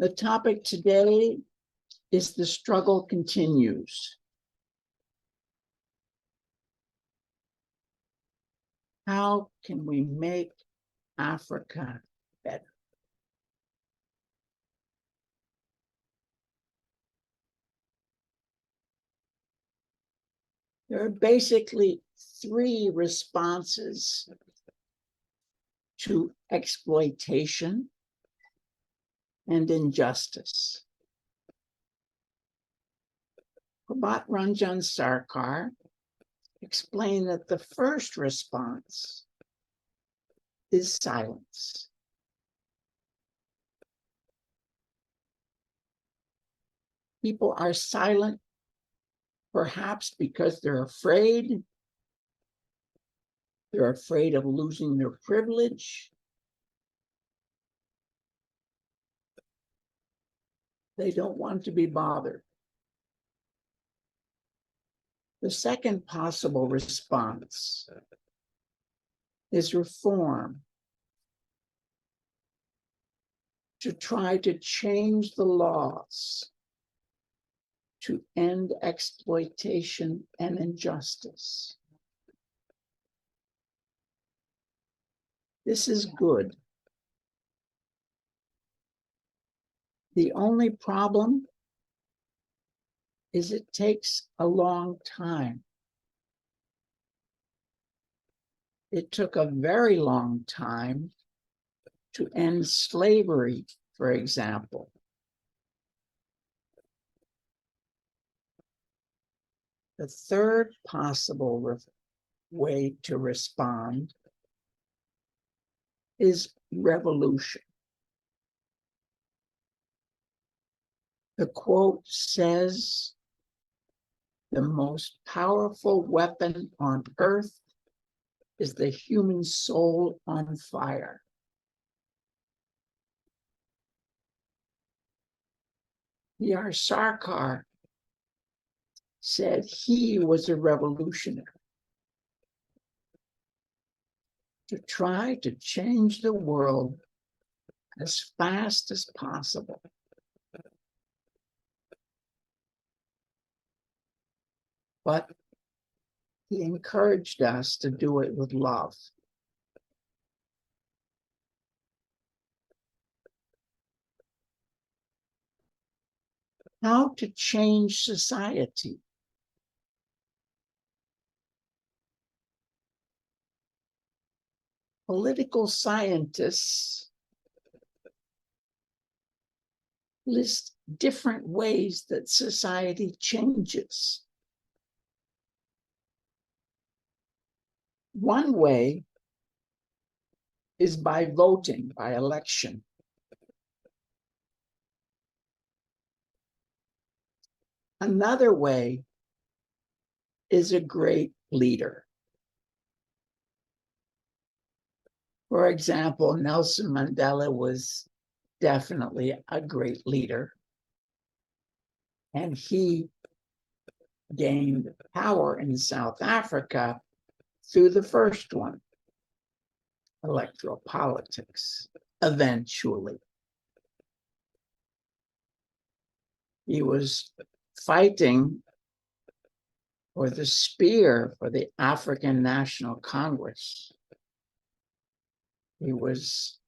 The topic today is the struggle continues. How can we make Africa better? There are basically three responses to exploitation and injustice. Prabhat Ranjan Sarkar explained that the first response is silence. People are silent, perhaps because they're afraid. They're afraid of losing their privilege. They don't want to be bothered. The second possible response is reform, to try to change the laws to end exploitation and injustice. This is good. The only problem is it takes a long time. It took a very long time to end slavery, for example. The third possible way to respond is revolution. The quote says, "The most powerful weapon on earth is the human soul on fire." B.R. Sarkar said he was a revolutionary, to try to change the world as fast as possible. But he encouraged us to do it with love. How to change society? Political scientists list different ways that society changes. One way is by voting, by election. Another way is a great leader. For example, Nelson Mandela was definitely a great leader, and he gained power in South Africa through the first one, electoral politics, eventually. He was fighting for the spear for the African National Congress. He was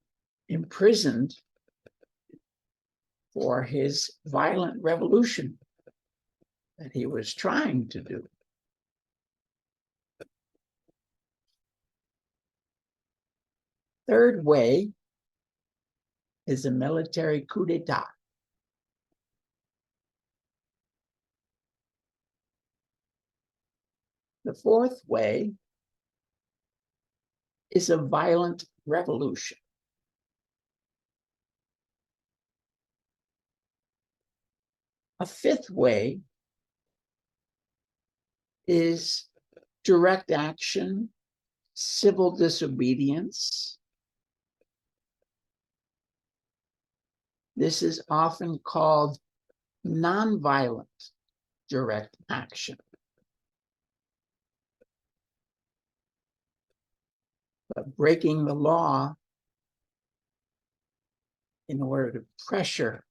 imprisoned for his violent revolution that he was trying to do. Third way is a military coup d'etat. The fourth way is a violent revolution. A fifth way is direct action, civil disobedience. This is often called nonviolent direct action. But breaking the law in order to pressure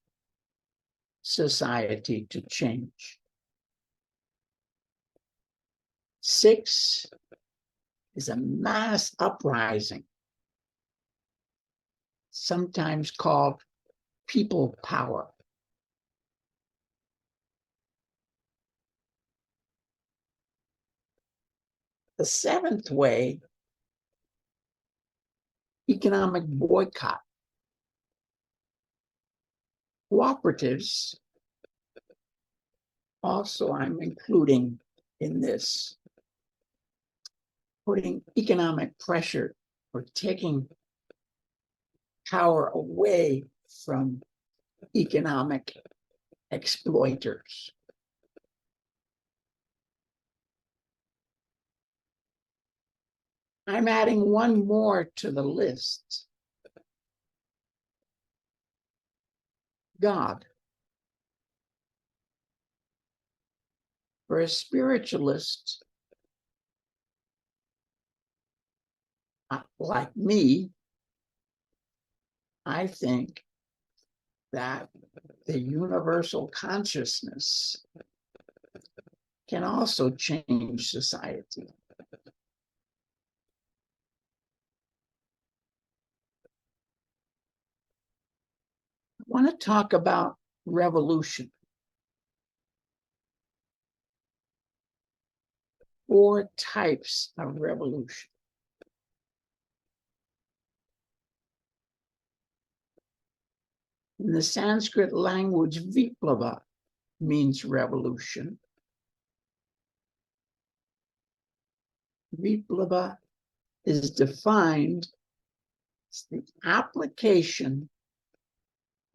society to change. 6 is a mass uprising, sometimes called people power. The 7th way, economic boycott. Cooperatives, also I'm including in this, putting economic pressure or taking power away from economic exploiters. I'm adding one more to the list. God. For a spiritualist like me, I think that the universal consciousness can also change society. I want to talk about revolution. 4 types of revolution. In the Sanskrit language, viplava means revolution. Viplava is defined as the application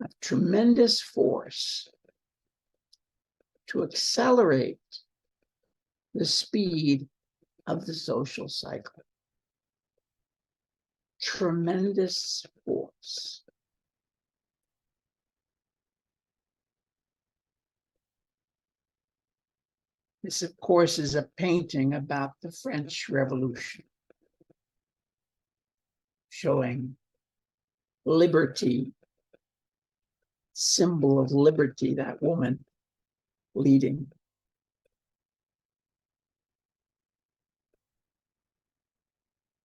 of tremendous force to accelerate the speed of the social cycle. Tremendous force. This, of course, is a painting about the French Revolution, showing liberty, symbol of liberty, that woman leading.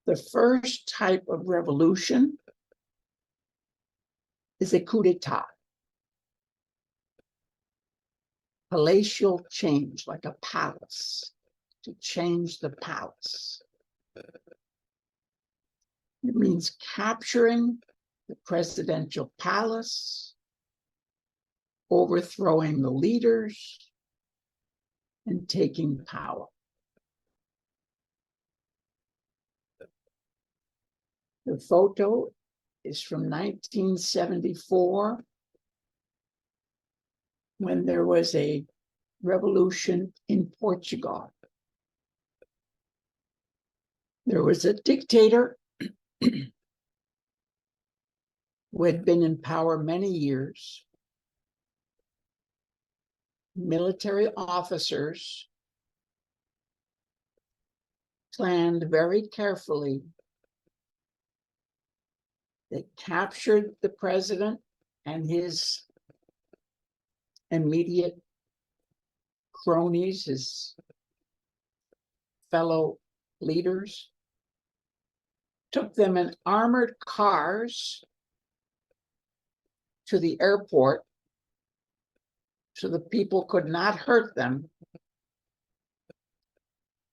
The first type of revolution is a coup d'etat. Palatial change, like a palace, to change the palace. It means capturing the presidential palace, overthrowing the leaders, and taking power. The photo is from 1974, when there was a revolution in Portugal. There was a dictator who had been in power many years. Military officers planned very carefully. They captured the president and his immediate cronies, his fellow leaders, took them in armored cars to the airport so the people could not hurt them,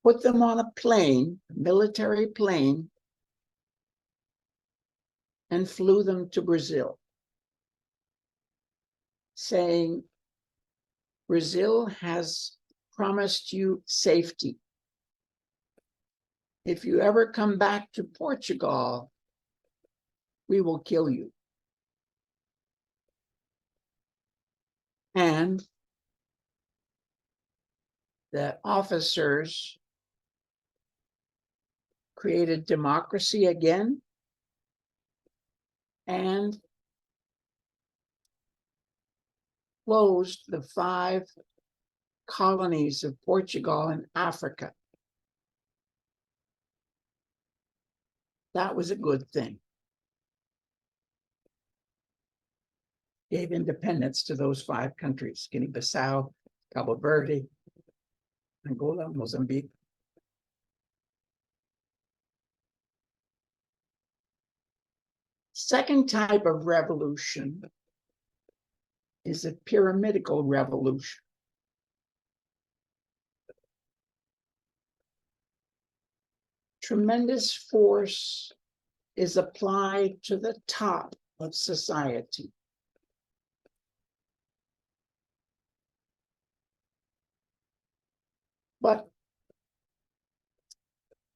put them on a plane, a military plane, and flew them to Brazil, saying, Brazil has promised you safety. If you ever come back to Portugal, we will kill you. And the officers created democracy again and closed the 5 colonies of Portugal in Africa. That was a good thing. gave independence to those 5 countries: Guinea-Bissau, Cabo Verde, Angola, Mozambique. Second type of revolution is a pyramidical revolution. Tremendous force is applied to the top of society. But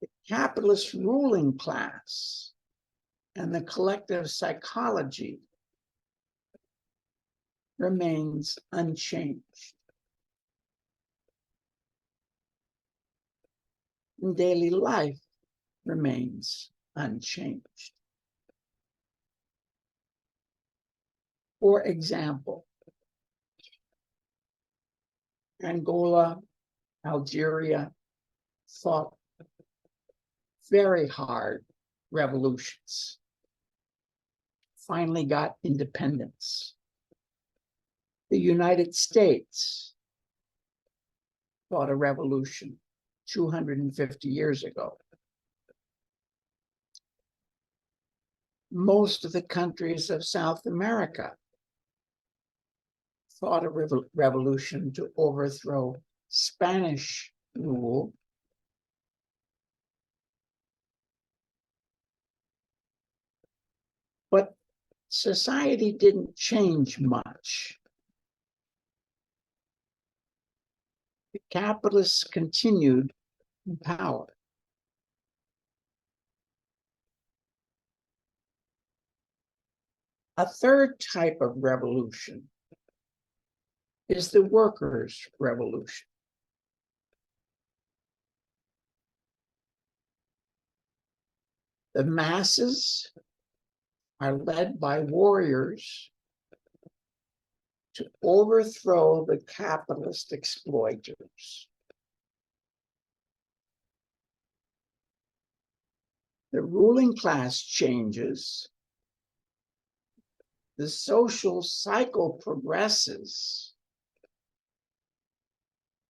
the capitalist ruling class and the collective psychology remains unchanged. And daily life remains unchanged. For example, Angola, Algeria fought very hard revolutions, finally got independence. The United States fought a revolution 250 years ago. Most of the countries of South America fought a revolution to overthrow Spanish rule. But society didn't change much. The capitalists continued in power. A third type of revolution is the workers' revolution. The masses are led by warriors to overthrow the capitalist exploiters. The ruling class changes, the social cycle progresses.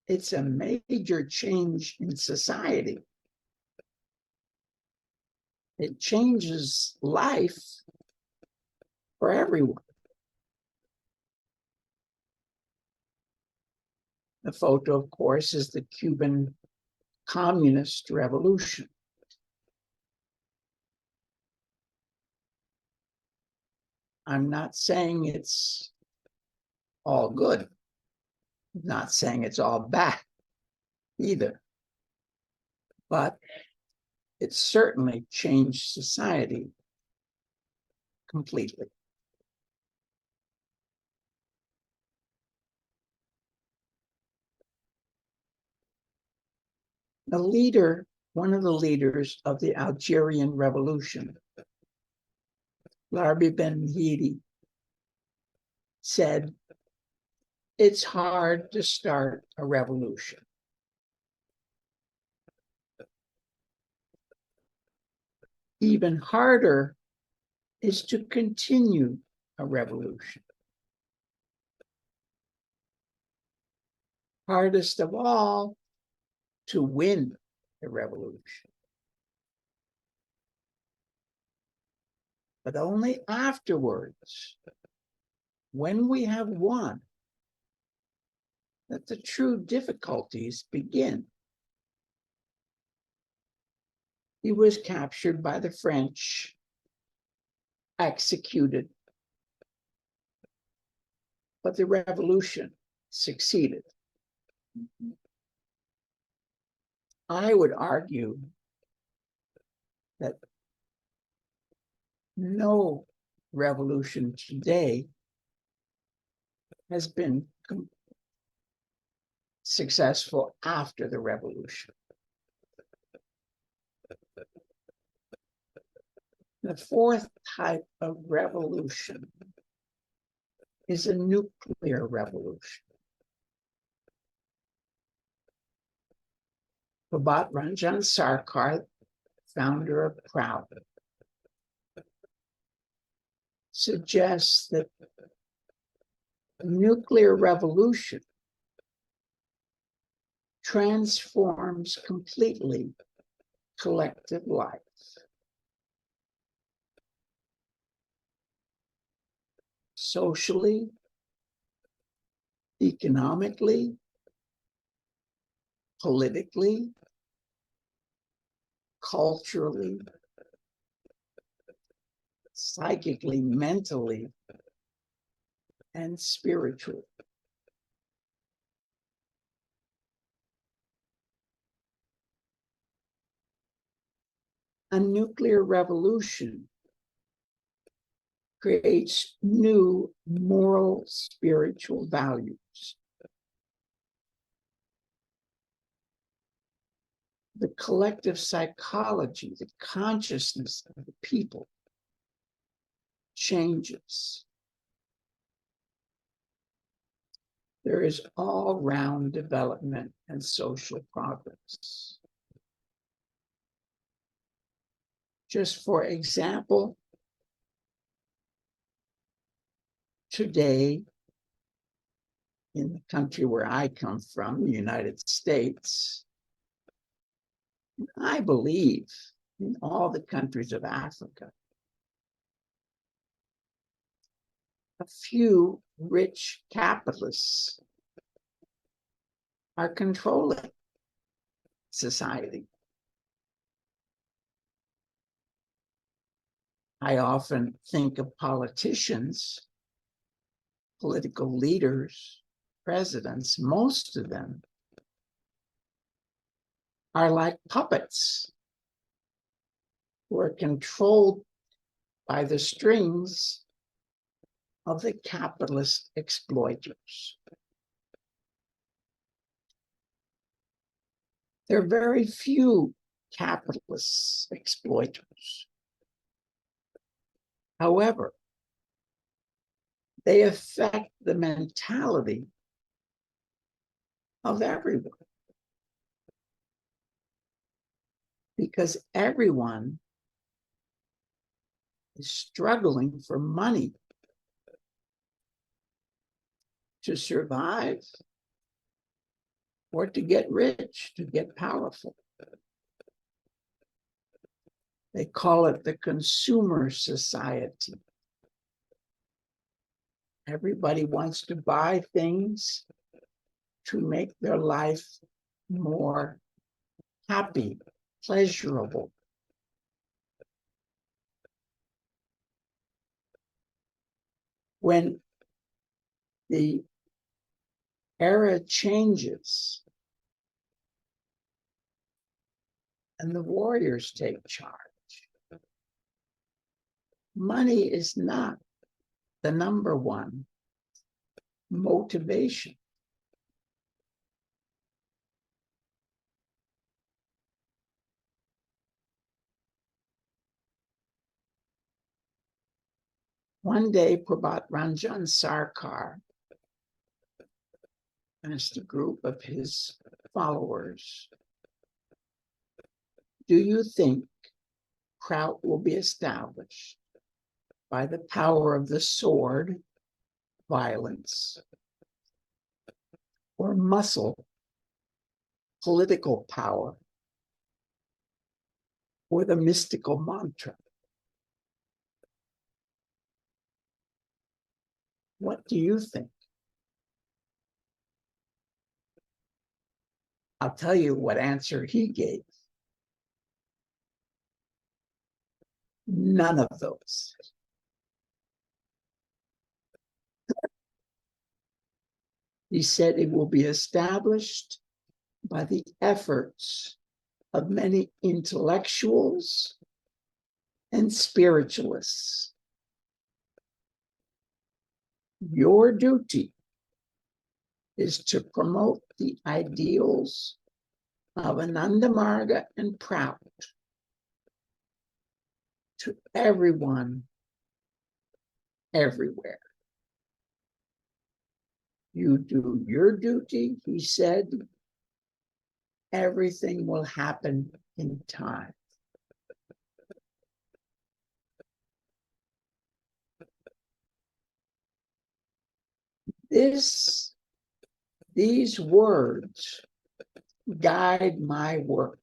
It's a major change in society. It changes life for everyone. The photo, of course, is the Cuban Communist Revolution. I'm not saying it's all good. I'm not saying it's all bad either. But it certainly changed society completely. One of the leaders of the Algerian Revolution, Larbi Ben Hidi, said, "It's hard to start a revolution. Even harder is to continue a revolution. Hardest of all, to win a revolution. But only afterwards, when we have won, that the true difficulties begin." He was captured by the French, executed, but the revolution succeeded. I would argue that no revolution today has been successful after the revolution. The fourth type of revolution is a nuclear revolution. Babak Ranjan Sarkar, founder of Crowd, suggests that nuclear revolution transforms completely collective life. Socially, economically, politically, culturally, psychically, mentally, and spiritually. A nuclear revolution creates new moral, spiritual values. The collective psychology, the consciousness of the people changes. There is all-round development and social progress. Just for example, today, in the country where I come from, the United States, I believe in all the countries of Africa, a few rich capitalists are controlling society. I often think of politicians, political leaders, presidents, most of them are like puppets who are controlled by the strings of the capitalist exploiters. There are very few capitalist exploiters. However, they affect the mentality of everyone, because everyone is struggling for money to survive or to get rich, to get powerful. They call it the consumer society. Everybody wants to buy things to make their life more happy, pleasurable. When the era changes and the warriors take charge, money is not the number one motivation. One day, Prabhat Ranjan Sarkar asked a group of his followers, do you think Kraut will be established by the power of the sword, violence, or muscle, political power, or the mystical mantra? What do you think? I'll tell you what answer he gave. None of those. He said it will be established by the efforts of many intellectuals and spiritualists. Your duty is to promote the ideals of Ananda Marga and Prout to everyone, everywhere. You do your duty, he said, everything will happen in time. These words guide my work.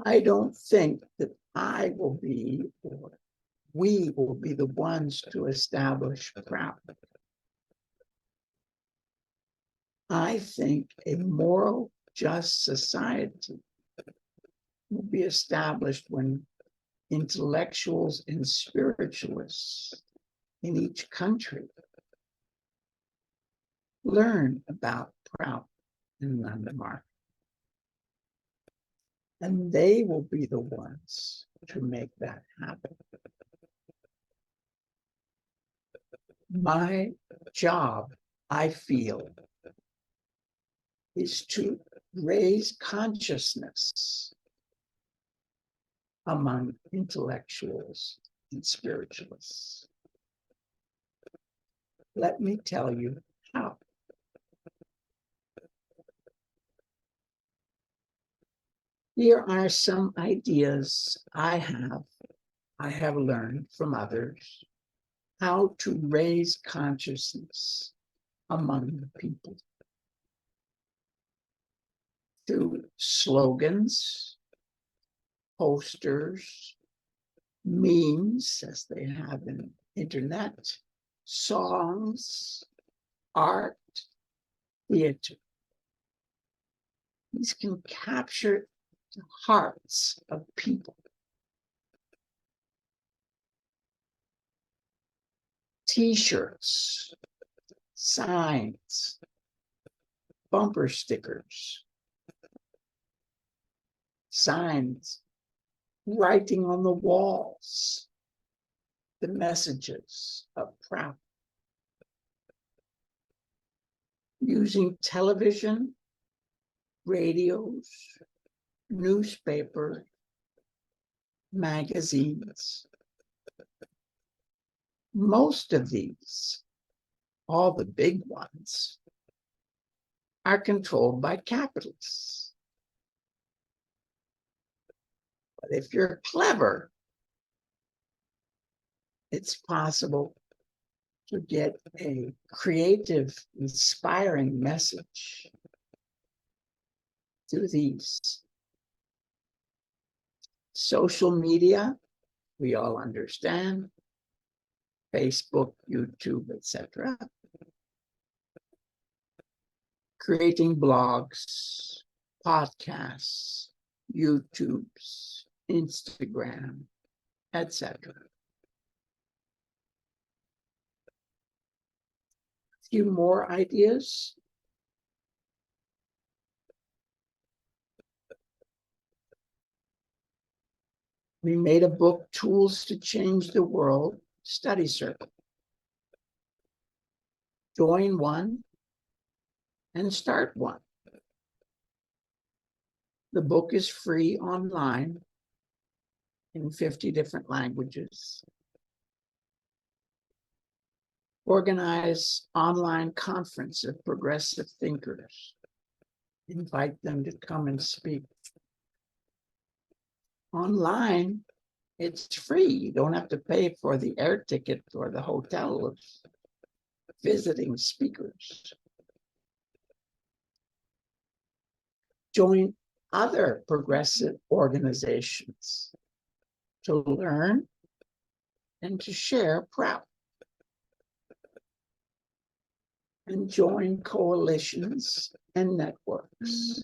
I don't think that I will be, or we will be the ones to establish PROUD. I think a moral, just society will be established when intellectuals and spiritualists in each country learn about PROUD and Landmark. And they will be the ones to make that happen. My job, I feel, is to raise consciousness among intellectuals and spiritualists. Let me tell you how. Here are some ideas I have learned from others, how to raise consciousness among the people. Through slogans, posters, memes, as they have in internet, songs, art, theater. These can capture the hearts of people. T-shirts, signs, bumper stickers, signs, writing on the walls, the messages of PROUD. Using television, radios, newspapers, magazines. Most of these, all the big ones, are controlled by capitalists. But if you're clever, it's possible to get a creative, inspiring message through these. Social media, we all understand, Facebook, YouTube, etc. Creating blogs, podcasts, YouTubes, Instagram, etc. A few more ideas. We made a book, Tools to Change the World, study circle. Join one and start one. The book is free online in 50 different languages. Organize online conference of progressive thinkers. Invite them to come and speak. Online, it's free. You don't have to pay for the air ticket or the hotel of visiting speakers. Join other progressive organizations to learn and to share PROUD. And join coalitions and networks.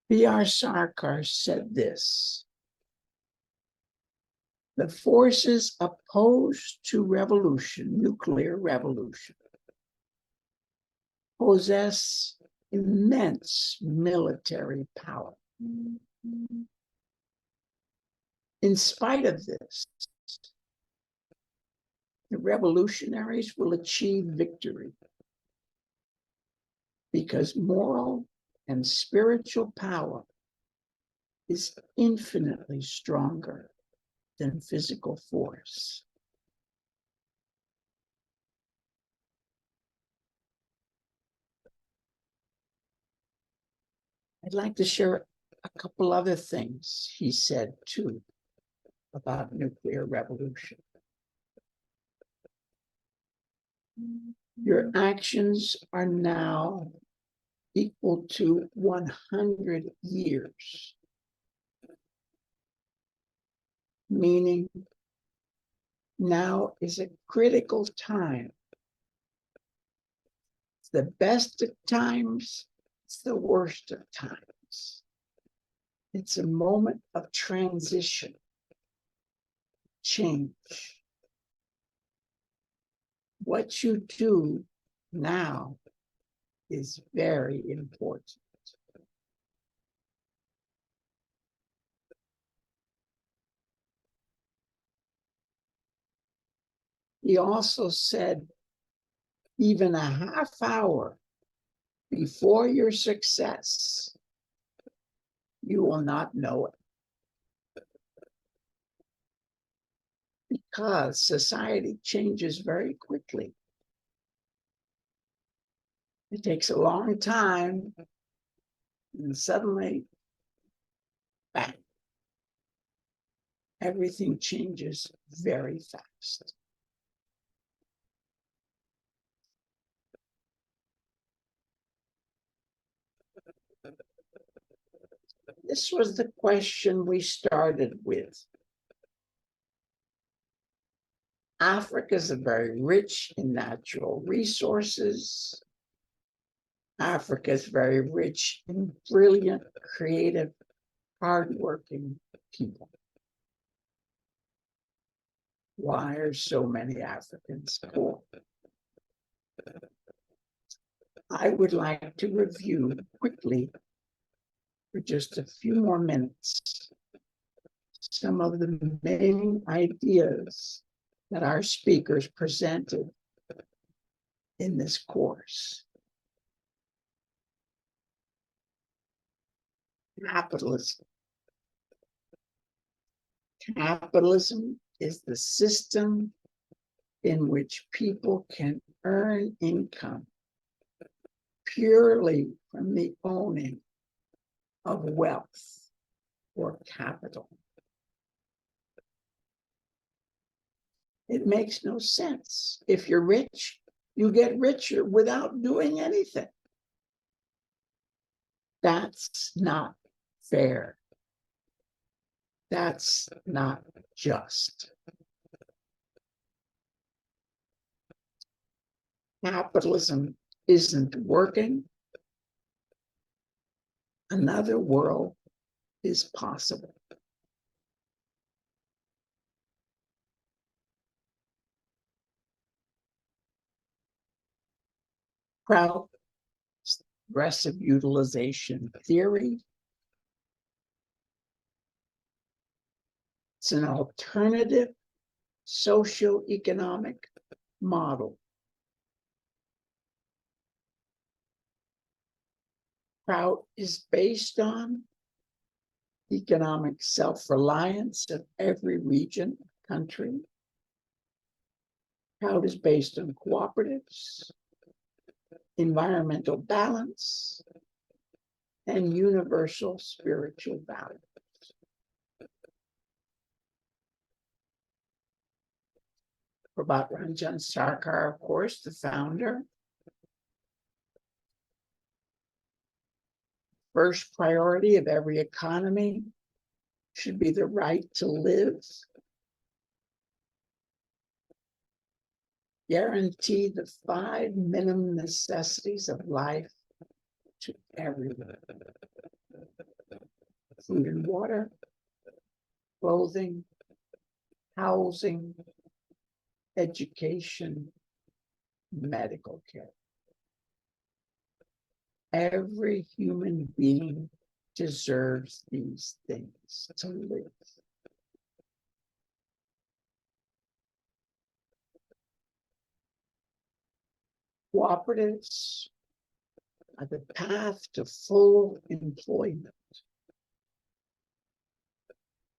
B.R. Sarkar said this: the forces opposed to revolution, nuclear revolution, possess immense military power. In spite of this, the revolutionaries will achieve victory because moral and spiritual power is infinitely stronger than physical force. I'd like to share a couple other things he said too about nuclear revolution. Your actions are now equal to 100 years, meaning now is a critical time. It's the best of times, it's the worst of times. It's a moment of transition, change. What you do now is very important. He also said, even a half hour before your success, you will not know it. Because society changes very quickly. It takes a long time, and suddenly, bang, everything changes very fast. This was the question we started with. Africa is very rich in natural resources. Africa is very rich in brilliant, creative, hardworking people. Why are so many Africans poor? I would like to review quickly, for just a few more minutes, some of the main ideas that our speakers presented in this course. Capitalism. Capitalism is the system in which people can earn income purely from the owning of wealth or capital. It makes no sense. If you're rich, you get richer without doing anything. That's not fair. That's not just. Capitalism isn't working. Another world is possible. Progressive utilization theory. It's an alternative socioeconomic model. Kraut is based on economic self-reliance of every region, country. Kraut is based on cooperatives, environmental balance, and universal spiritual values. Prabhat Ranjan Sarkar, of course, the founder. First priority of every economy should be the right to live. Guarantee the 5 minimum necessities of life to everyone. Food and water, clothing, housing, education, medical care. Every human being deserves these things to live. Cooperatives are the path to full employment.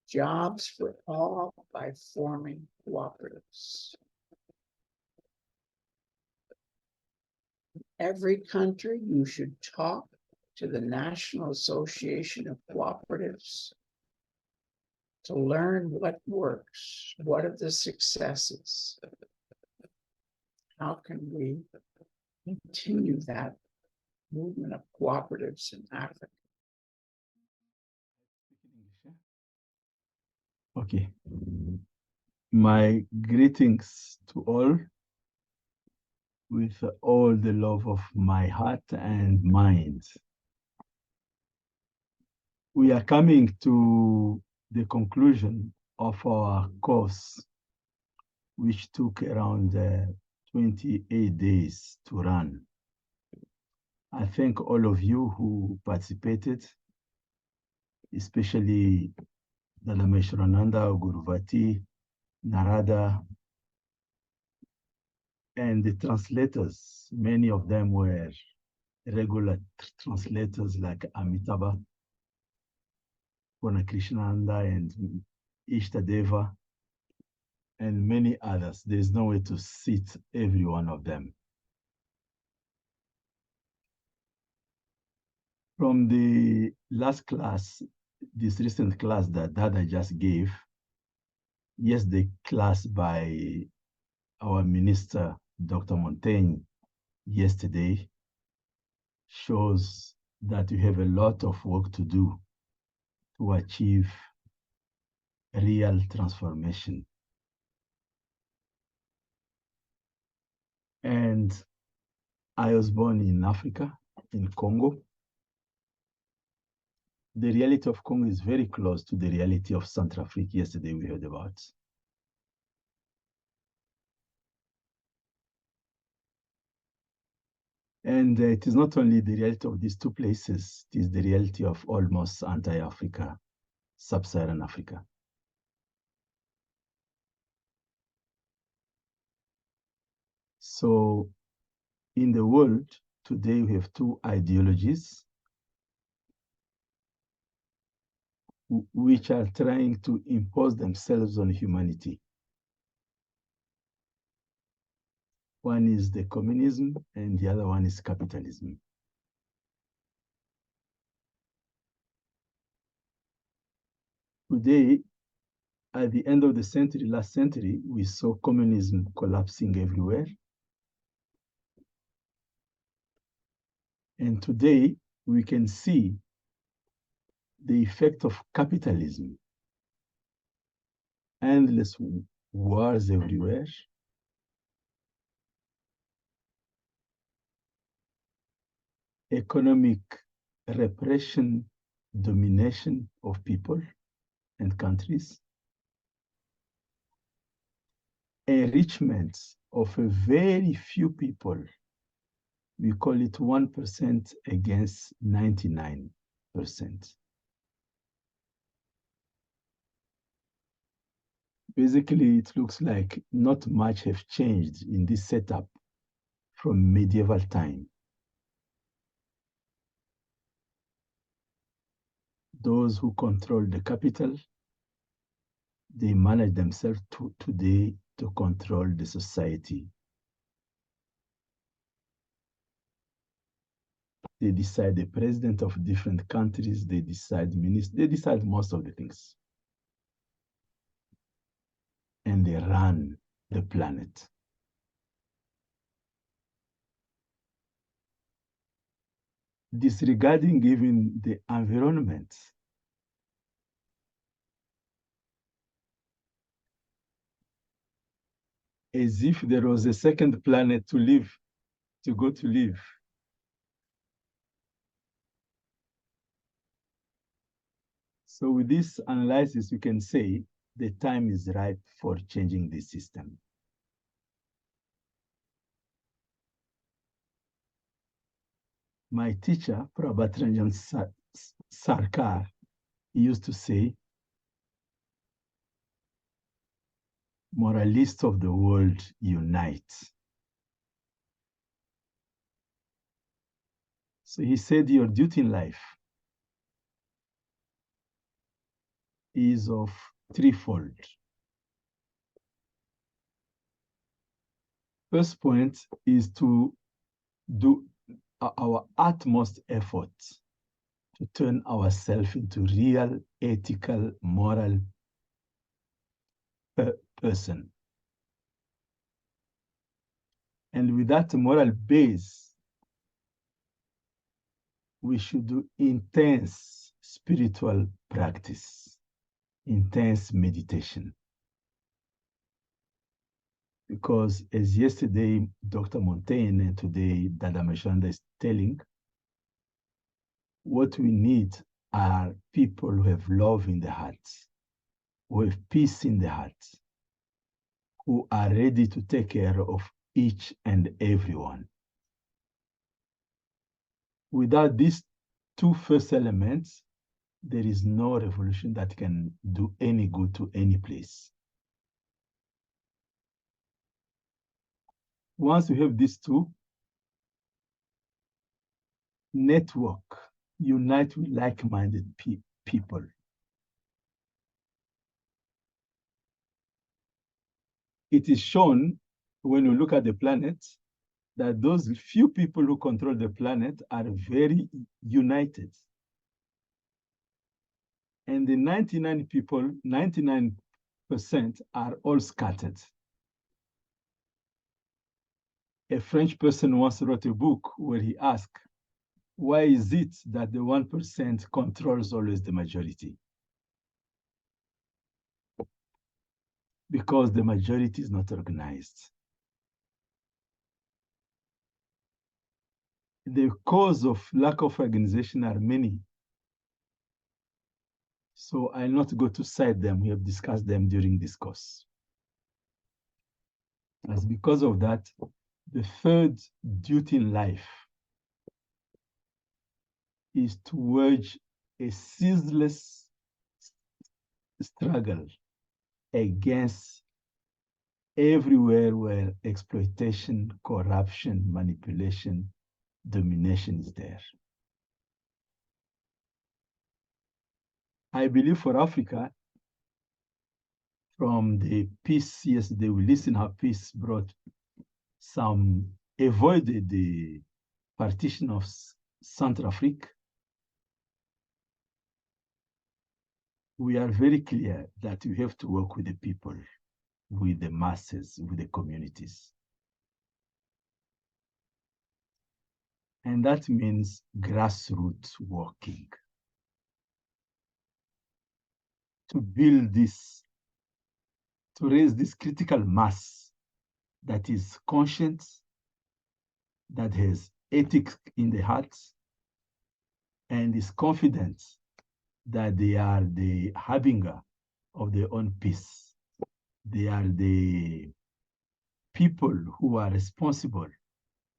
Jobs for all by forming cooperatives. Every country, you should talk to the National Association of Cooperatives to learn what works, what are the successes, how can we continue that movement of cooperatives in Africa. Okay. My greetings to all with all the love of my heart and mind. We are coming to the conclusion of our course, which took around 28 days to run. I thank all of you who participated, especially Dalameshwarananda, Guruvati, Narada, and the translators. Many of them were regular translators like Amitabha, Krishnananda, and Ishtadeva, and many others. There's no way to cite every one of them. From the last class, this recent class that Dada just gave, yes, the class by our minister, Dr. Montaigne, yesterday, shows that we have a lot of work to do to achieve real transformation. And I was born in Africa, in Congo. The reality of Congo is very close to the reality of Central Africa yesterday we heard about. And it is not only the reality of these two places, it is the reality of almost anti-Africa, sub-Saharan Africa. So in the world, today we have two ideologies which are trying to impose themselves on humanity. One is the communism and the other one is capitalism. Today, at the end of the century, last century, we saw communism collapsing everywhere. And today, we can see the effect of capitalism. Endless wars everywhere. Economic repression, domination of people and countries. Enrichment of a very few people. We call it 1% against 99%. Basically, it looks like not much have changed in this setup from medieval time. Those who control the capital, they manage themselves today to control the society. They decide the president of different countries, they decide ministers, they decide most of the things. And they run the planet. Disregarding even the environment. As if there was a second planet to live, to go to live. So with this analysis, we can say the time is ripe for changing this system. My teacher, Prabhat Ranjan Sarkar, used to say, moralists of the world unite. So he said, your duty in life is of threefold. First point is to do our utmost efforts to turn ourselves into real, ethical, moral person. And with that moral base, we should do intense spiritual practice, intense meditation. Because as yesterday, Dr. Montaigne, and today, Dada Meshanda is telling, what we need are people who have love in their hearts, who have peace in their hearts, who are ready to take care of each and everyone. Without these two first elements, there is no revolution that can do any good to any place. Once we have these two, network, unite with like-minded people. It is shown when you look at the planet that those few people who control the planet are very united. And the 99 people, 99% are all scattered. A French person once wrote a book where he asked, why is it that the 1% controls always the majority? Because the majority is not organized. The cause of lack of organization are many. So I'll not go to cite them. We have discussed them during this course. As because of that, the third duty in life is to wage a ceaseless struggle against everywhere where exploitation, corruption, manipulation, domination is there. I believe for Africa, from the peace yesterday, we listened how peace brought some, avoided the partition of Central Africa. We are very clear that we have to work with the people, with the masses, with the communities. And that means grassroots working. To build this, to raise this critical mass that is conscious, that has ethics in the heart, and is confident that they are the harbinger of their own peace. They are the people who are responsible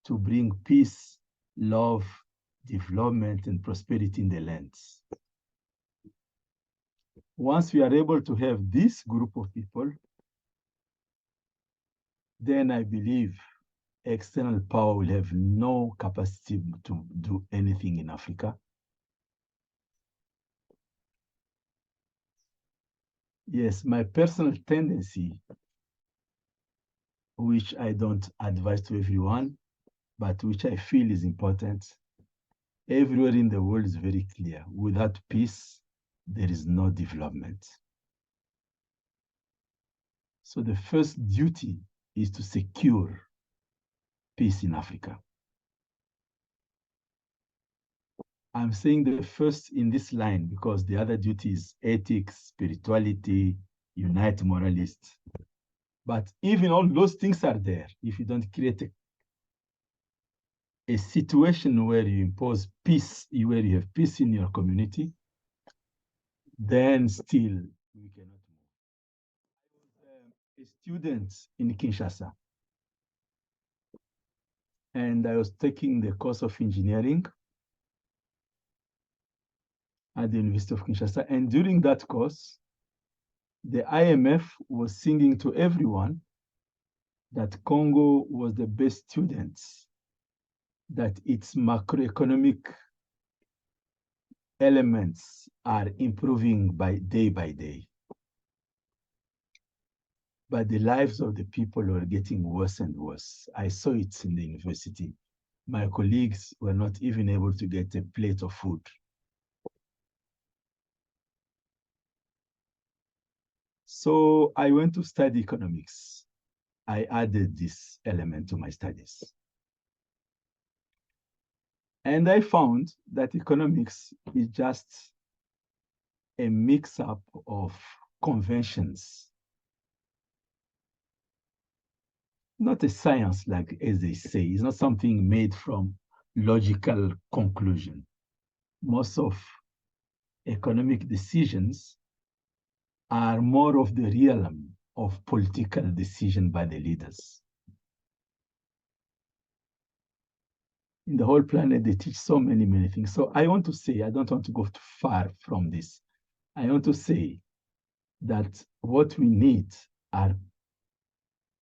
to bring peace, love, development, and prosperity in the lands. Once we are able to have this group of people, then I believe external power will have no capacity to do anything in Africa. Yes, my personal tendency, which I don't advise to everyone, but which I feel is important, everywhere in the world is very clear. Without peace, there is no development. So the first duty is to secure peace in Africa. I'm saying the first in this line because the other duty is ethics, spirituality, unite moralists. But even all those things are there. If you don't create a situation where you impose peace, where you have peace in your community, then still we cannot move. I was a student in Kinshasa, and I was taking the course of engineering at the University of Kinshasa. And during that course, the IMF was singing to everyone that Congo was the best students, that its macroeconomic elements are improving by day. But the lives of the people were getting worse and worse. I saw it in the university. My colleagues were not even able to get a plate of food. So I went to study economics. I added this element to my studies. And I found that economics is just a mix-up of conventions, not a science, like as they say. It's not something made from logical conclusion. Most of economic decisions are more of the realm of political decision by the leaders. In the whole planet, they teach so many things. So I want to say, I don't want to go too far from this. I want to say that what we need are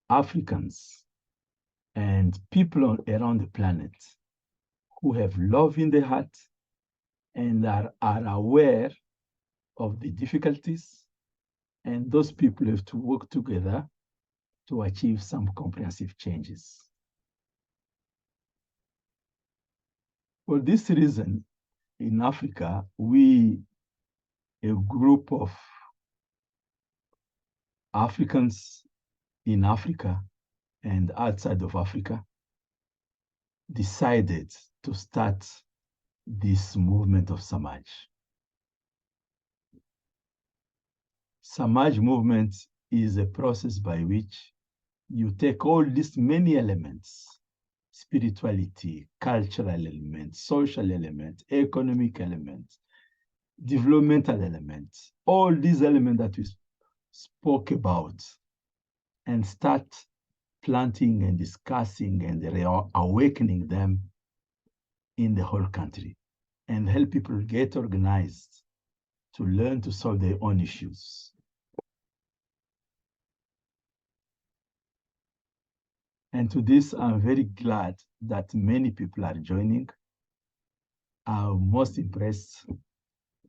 Africans and people around the planet who have love in their heart and are aware of the difficulties. And those people have to work together to achieve some comprehensive changes. For this reason, in Africa, we, a group of Africans in Africa and outside of Africa, decided to start this movement of Samaj. Samaj movement is a process by which you take all these many elements, spirituality, cultural elements, social elements, economic elements, developmental elements, all these elements that we spoke about, and start planting and discussing and awakening them in the whole country and help people get organized to learn to solve their own issues. And to this, I'm very glad that many people are joining. I'm most impressed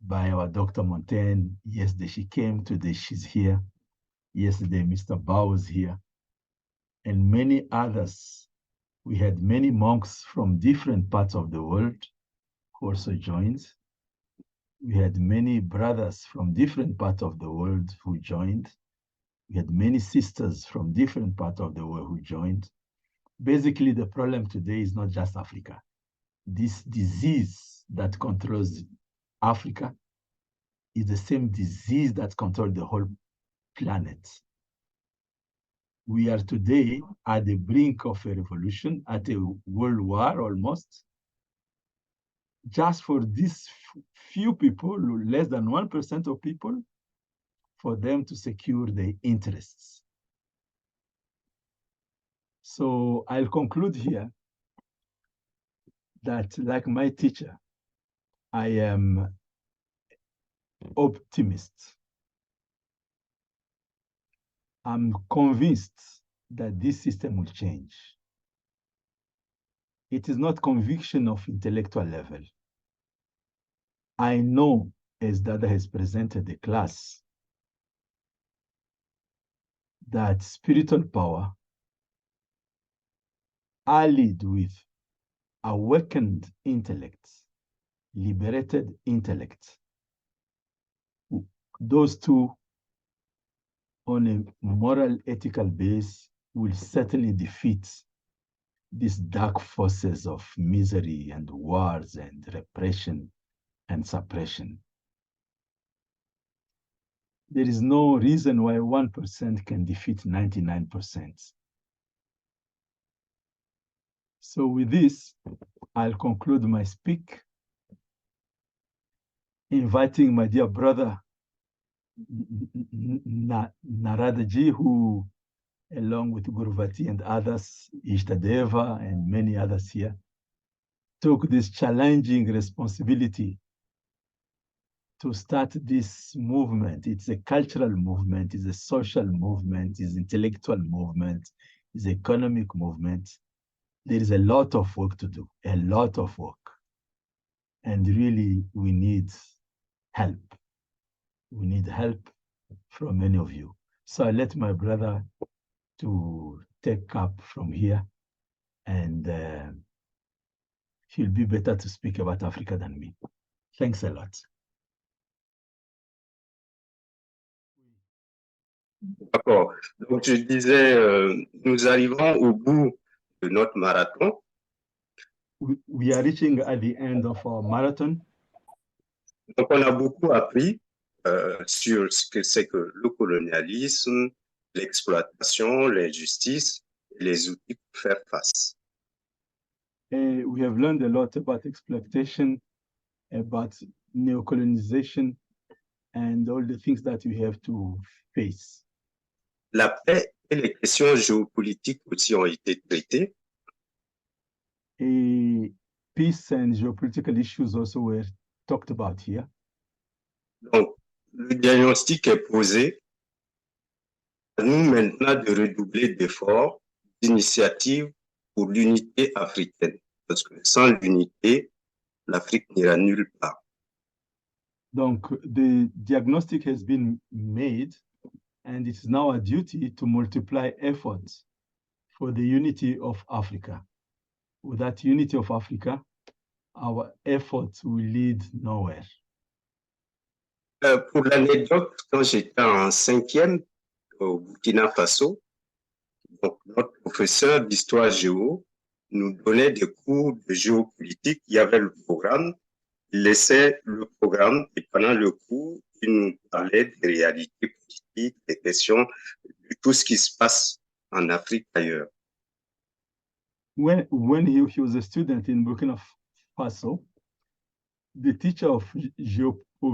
by our Dr. Montaigne. Yesterday she came, today she's here. Yesterday, Mr. Bao was here. And many others. We had many monks from different parts of the world who also joined. We had many brothers from different parts of the world who joined. We had many sisters from different parts of the world who joined. Basically, the problem today is not just Africa. This disease that controls Africa is the same disease that controls the whole planet. We are today at the brink of a revolution, at a world war almost. Just for these few people, less than 1% of people, for them to secure their interests. So I'll conclude here that, like my teacher, I am optimist. I'm convinced that this system will change. It is not conviction of intellectual level. I know, as Dada has presented the class, that spiritual power, allied with awakened intellect, liberated intellect, those two on a moral, ethical base will certainly defeat these dark forces of misery and wars and repression and suppression. There is no reason why 1% can defeat 99%. So with this, I'll conclude my speak, inviting my dear brother, Naradaji, who, along with Guruvati and others, Ishtadeva and many others here, took this challenging responsibility to start this movement. It's a cultural movement, it's a social movement, it's an intellectual movement, it's an economic movement. There is a lot of work to do, a lot of work. And really, we need help. We need help from many of you. So I let my brother to take up from here, and he'll be better to speak about Africa than me. Thanks a lot. D'accord. Donc, je disais, nous arrivons au bout de notre marathon. We are reaching at the end of our marathon. Donc, on a beaucoup appris sur ce que c'est que le colonialisme, l'exploitation, l'injustice, et les outils pour faire face. We have learned a lot about exploitation, about neocolonization, and all the things that we have to face. La paix et les questions géopolitiques aussi ont été traitées. Peace and geopolitical issues also were talked about here. Donc, le diagnostic est posé. À nous maintenant de redoubler d'efforts, d'initiatives pour l'unité africaine. Parce que sans l'unité, l'Afrique n'ira nulle part. Donc, the diagnostic has been made, and it is now a duty to multiply efforts for the unity of Africa. With that unity of Africa, our efforts will lead nowhere. Pour l'anecdote, quand j'étais en 5e au Burkina Faso, donc notre professeur d'histoire géo nous donnait des cours de géopolitique. Il y avait le programme, il laissait le programme et pendant le cours, il nous parlait des réalités politiques, des questions, de tout ce qui se passe en Afrique ailleurs. When he was a student in Burkina Faso, the teacher of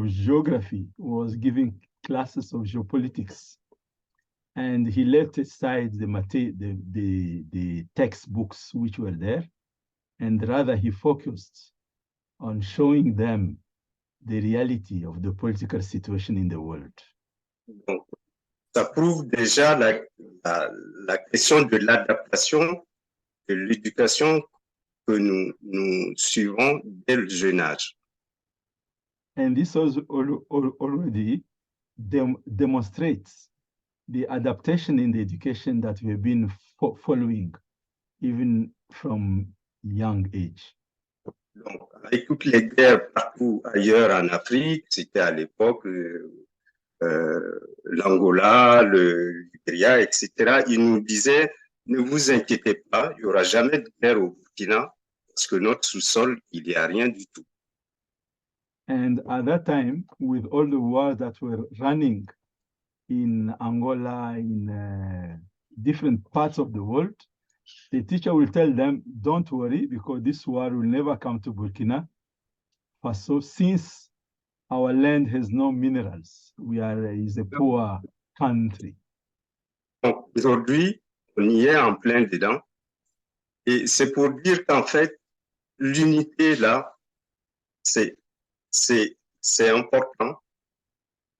geography was giving classes of geopolitics, and he left aside the textbooks which were there, and rather he focused on showing them the reality of the political situation in the world. Donc, ça prouve déjà la question de l'adaptation de l'éducation que nous suivons dès le jeune âge. And this also already demonstrates the adaptation in the education that we've been following, even from young age. Donc, avec toutes les guerres partout ailleurs en Afrique, c'était à l'époque l'Angola, le Libéria, etc. Ils nous disaient, ne vous inquiétez pas, il n'y aura jamais de guerre au Burkina, parce que notre sous-sol, il n'y a rien du tout. And at that time, with all the wars that were running in Angola, in different parts of the world, the teacher will tell them, don't worry, because this war will never come to Burkina Faso, since our land has no minerals. Is a poor country. Donc, aujourd'hui, on y est en plein dedans. Et c'est pour dire qu'en fait, l'unité, là, c'est important.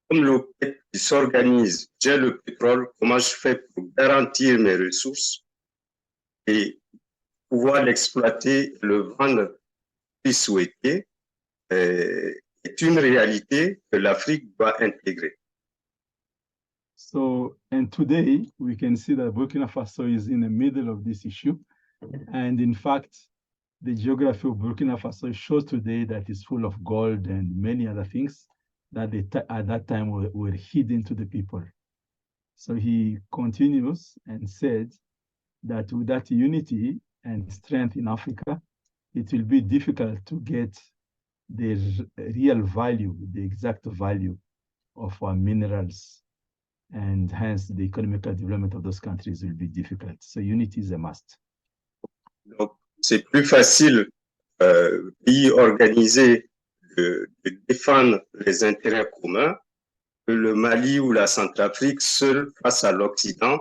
Comme l'OPEC qui s'organise, j'ai le pétrole, comment je fais pour garantir mes ressources et pouvoir l'exploiter, le vendre plus souhaité, est une réalité que l'Afrique doit intégrer. So, and today we can see that Burkina Faso is in the middle of this issue. And in fact, the geography of Burkina Faso shows today that it's full of gold and many other things that at that time were hidden to the people. So he continues and said that with that unity and strength in Africa, it will be difficult to get the real value, the exact value of our minerals, and hence the economical development of those countries will be difficult. So unity is a must. Donc, c'est plus facile, pays organisé, de défendre les intérêts communs que le Mali ou la Centrafrique seul face à l'Occident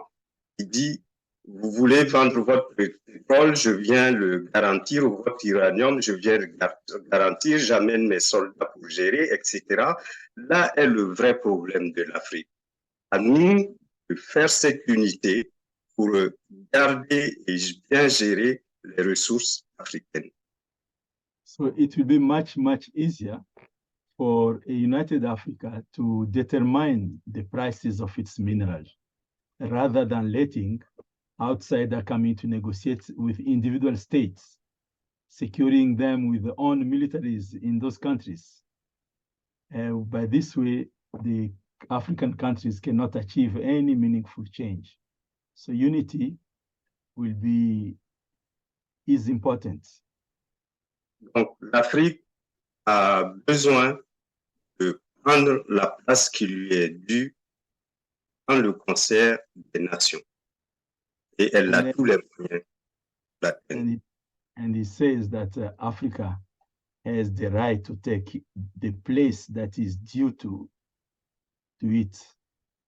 qui dit vous voulez vendre votre pétrole, je viens le garantir, ou votre uranium, je viens le garantir, j'amène mes soldats pour gérer, etc. Là est le vrai problème de l'Afrique. À nous de faire cette unité pour garder et bien gérer les ressources africaines. So it will be much, much easier for a united Africa to determine the prices of its minerals rather than letting outsiders come in to negotiate with individual states, securing them with their own militaries in those countries. By this way, the African countries cannot achieve any meaningful change. So unity is important. Donc, l'Afrique a besoin de prendre la place qui lui est due dans le concert des nations. Et elle a tous les moyens d'atteindre. And he says that Africa has the right to take the place that is due to it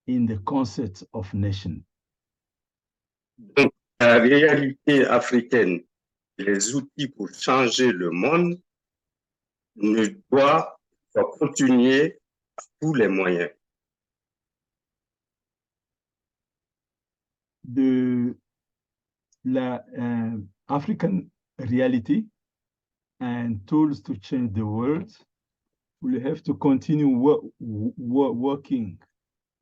in the concert of nations. Donc, la réalité africaine, les outils pour changer le monde, ne doivent continuer à tous les moyens. La African reality and tools to change the world will have to continue working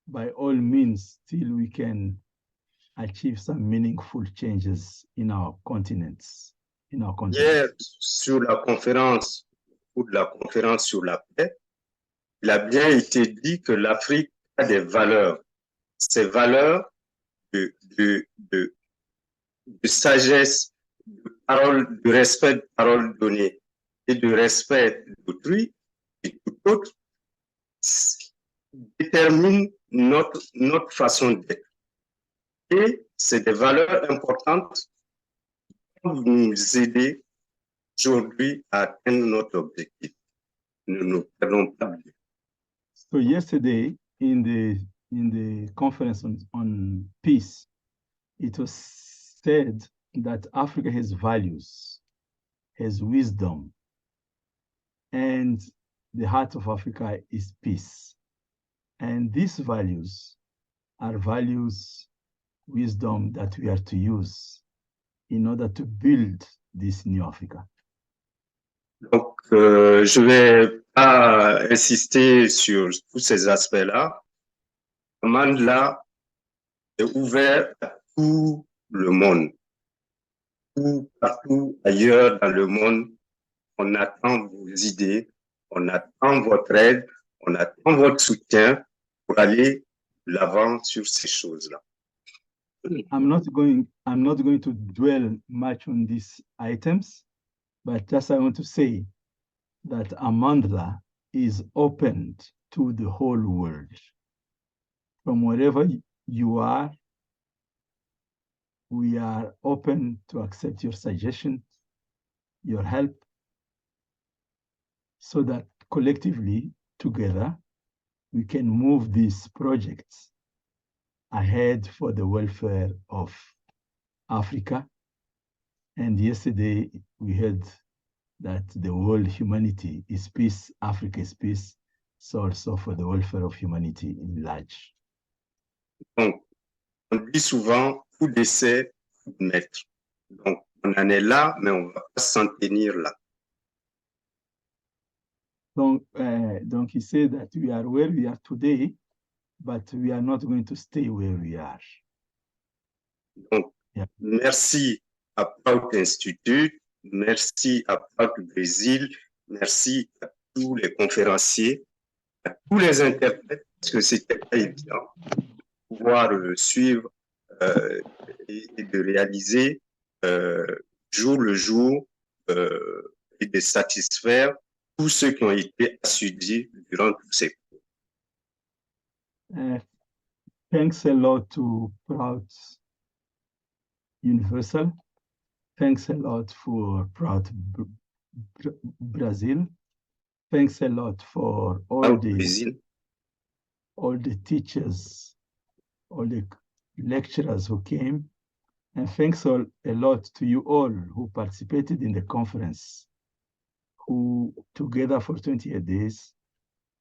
by all means till we can achieve some meaningful changes in our continents. Hier, sur la conférence sur la paix, il a bien été dit que l'Afrique a des valeurs. Ces valeurs de sagesse, de respect de parole donnée et de respect d'autrui et tout autre déterminent notre façon d'être. Et c'est des valeurs importantes qui vont nous aider aujourd'hui à atteindre notre objectif. Nous ne perdons pas de vue. So yesterday in the conference on peace, it was said that Africa has values, has wisdom, and the heart of Africa is peace. And these values are values, wisdom that we are to use in order to build this new Africa. Donc, je vais pas insister sur tous ces aspects-là. Mandela est ouvert à tout le monde. Partout ailleurs dans le monde, on attend vos idées, on attend votre aide, on attend votre soutien pour aller de l'avant sur ces choses-là. I'm not going to dwell much on these items, but just I want to say that Amandla is open to the whole world. From wherever you are, we are open to accept your suggestions, your help, so that collectively, together, we can move these projects ahead for the welfare of Africa. And yesterday, we heard that the world humanity is peace, Africa is peace, so also for the welfare of humanity in large. Donc, on dit souvent, tout décès, tout naître. Donc, on en est là, mais on ne va pas s'en tenir là. Donc, he said that we are where we are today, but we are not going to stay where we are. Donc, merci à Proud Institute, merci à Proud Brésil, merci à tous les conférenciers, à tous les interprètes, parce que c'était pas évident de pouvoir suivre et de réaliser jour le jour et de satisfaire tous ceux qui ont été assidus durant tous ces cours. Thanks a lot to Proud Universal. Thanks a lot for Proud Brazil. Thanks a lot for all the teachers, all the lecturers who came. And thanks a lot to you all who participated in the conference, who together for 28 days,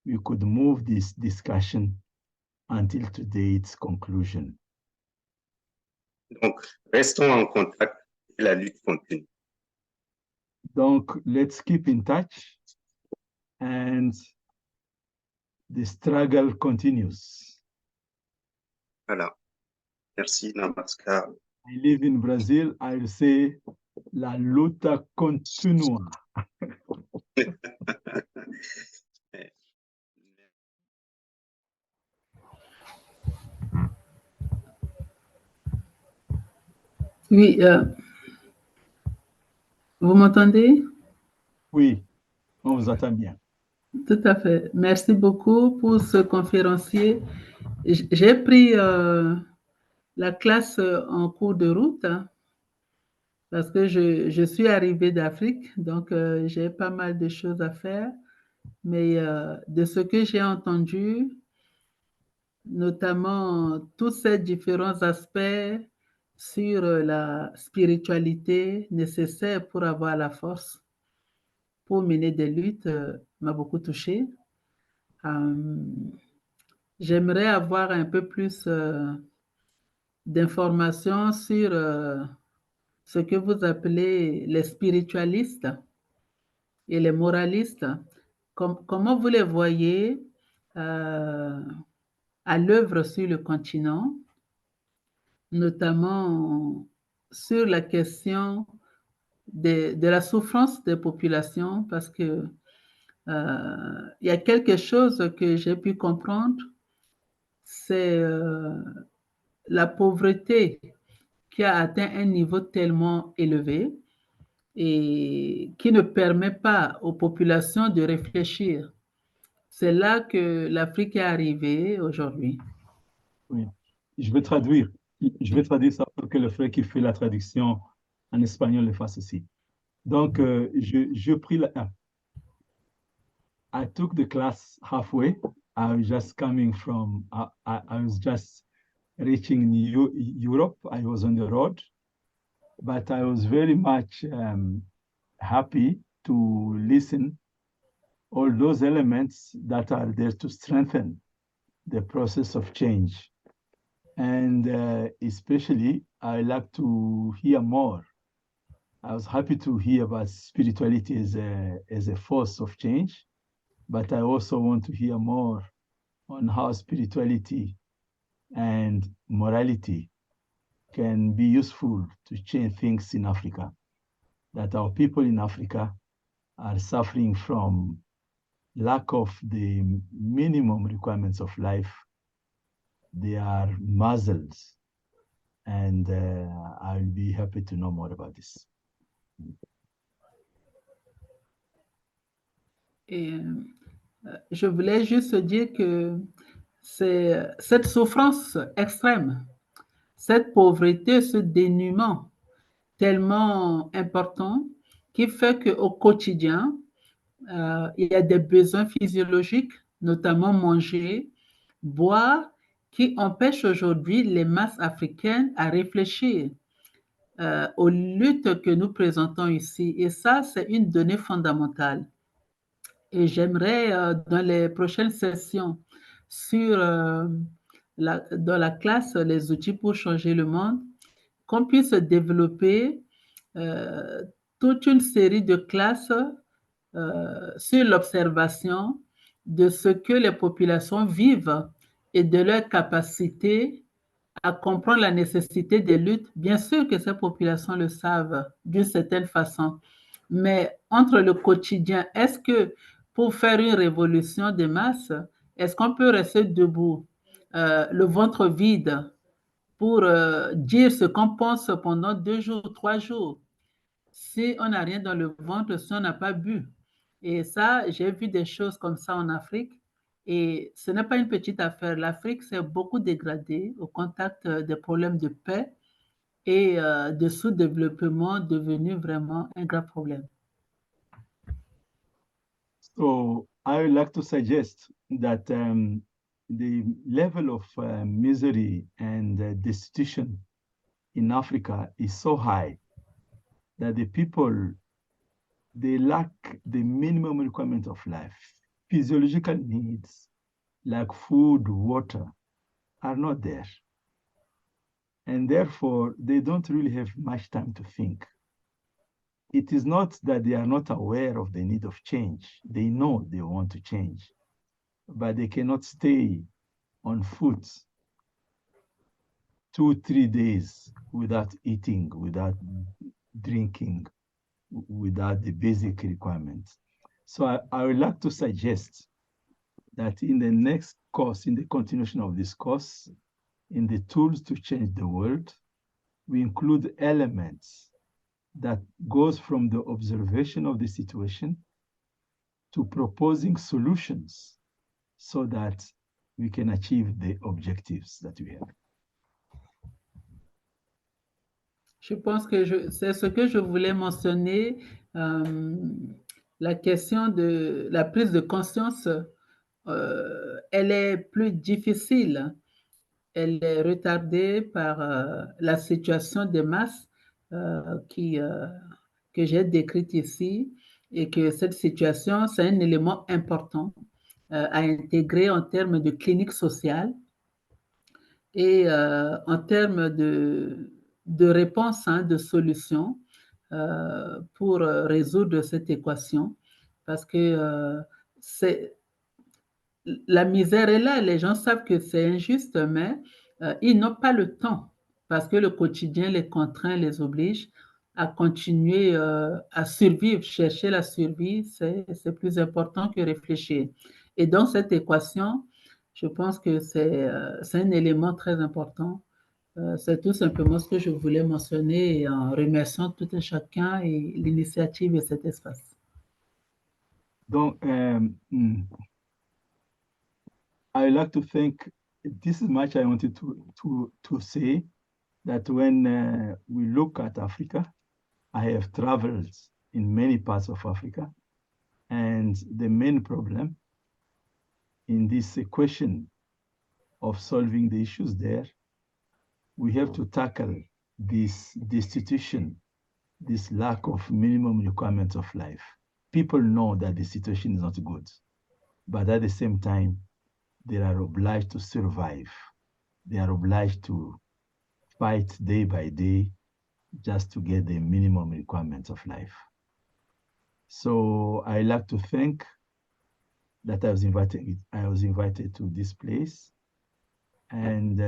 we could move this discussion until today's conclusion. Donc, restons en contact et la lutte continue. Donc, let's keep in touch and the struggle continues. Voilà. Merci, Namaskar. I live in Brazil, I will say, la luta continua. Oui, vous m'entendez? Oui, on vous entend bien. Tout à fait. Merci beaucoup pour ce conférencier. J'ai pris la classe en cours de route, hein, parce que je suis arrivée d'Afrique, donc j'ai pas mal de choses à faire. Mais de ce que j'ai entendu, notamment tous ces différents aspects sur la spiritualité nécessaire pour avoir la force, pour mener des luttes, m'a beaucoup touchée. Euh, J'aimerais avoir un peu plus d'informations sur ce que vous appelez les spiritualistes et les moralistes. Comment vous les voyez euh, à l'œuvre sur le continent, notamment sur la question de la souffrance des populations, parce que il y a quelque chose que j'ai pu comprendre, c'est la pauvreté qui a atteint un niveau tellement élevé et qui ne permet pas aux populations de réfléchir. C'est là que l'Afrique est arrivée aujourd'hui. Oui. Je vais traduire. Je vais traduire ça pour que le frère qui fait la traduction en espagnol le fasse aussi. Donc, je pris la... I took the class halfway. I was just coming from... I was just reaching Europe. I was on the road. But I was very much happy to listen all those elements that are there to strengthen the process of change. And especially, I like to hear more. I was happy to hear about spirituality as a force of change, but I also want to hear more on how spirituality and morality can be useful to change things in Africa. That our people in Africa are suffering from lack of the minimum requirements of life. They are muzzled, and I'll be happy to know more about this. Et je voulais juste dire que c'est cette souffrance extrême, cette pauvreté, ce dénuement tellement important qui fait qu'au quotidien, il y a des besoins physiologiques, notamment manger, boire, qui empêchent aujourd'hui les masses africaines à réfléchir aux luttes que nous présentons ici. Et ça, c'est une donnée fondamentale. Et j'aimerais, dans les prochaines sessions sur dans la classe les outils pour changer le monde, qu'on puisse développer euh, toute une série de classes sur l'observation de ce que les populations vivent et de leur capacité à comprendre la nécessité des luttes. Bien sûr que ces populations le savent d'une certaine façon, mais entre le quotidien, est-ce que pour faire une révolution des masses, est-ce qu'on peut rester debout, le ventre vide, pour dire ce qu'on pense pendant 2 jours, 3 jours? Si on n'a rien dans le ventre, si on n'a pas bu. Et ça, j'ai vu des choses comme ça en Afrique. Et ce n'est pas une petite affaire. L'Afrique s'est beaucoup dégradée au contact des problèmes de paix et de sous-développement devenu vraiment un grave problème. So I would like to suggest that the level of misery and destitution in Africa is so high that the people, they lack the minimum requirement of life. Physiological needs like food, water are not there. And therefore, they don't really have much time to think. It is not that they are not aware of the need of change. They know they want to change, but they cannot stay on foot 2-3 days without eating, without drinking, without the basic requirements. So I would like to suggest that in the next course, in the continuation of this course, in the tools to change the world, we include elements that goes from the observation of the situation to proposing solutions so that we can achieve the objectives that we have. Je pense que c'est ce que je voulais mentionner, la question de la prise de conscience, elle est plus difficile, elle est retardée par la situation de masse que j'ai décrite ici, et que cette situation, c'est un élément important à intégrer en termes de clinique sociale et en termes de réponse, de solution pour résoudre cette équation, parce que la misère est là, les gens savent que c'est injuste, mais ils n'ont pas le temps, parce que le quotidien les contraint, les oblige à continuer à survivre. Chercher la survie, c'est plus important que réfléchir. Et dans cette équation, je pense que c'est un élément très important. C'est tout simplement ce que je voulais mentionner, en remerciant tout un chacun et l'initiative de cet espace. Donc, I like to think, this is much I wanted to say, that when we look at Africa, I have traveled in many parts of Africa, and the main problem in this equation of solving the issues there, we have to tackle this destitution, this lack of minimum requirements of life. People know that the situation is not good, but at the same time, they are obliged to survive. They are obliged to fight day by day just to get the minimum requirements of life. So I like to think that I was invited to this place, and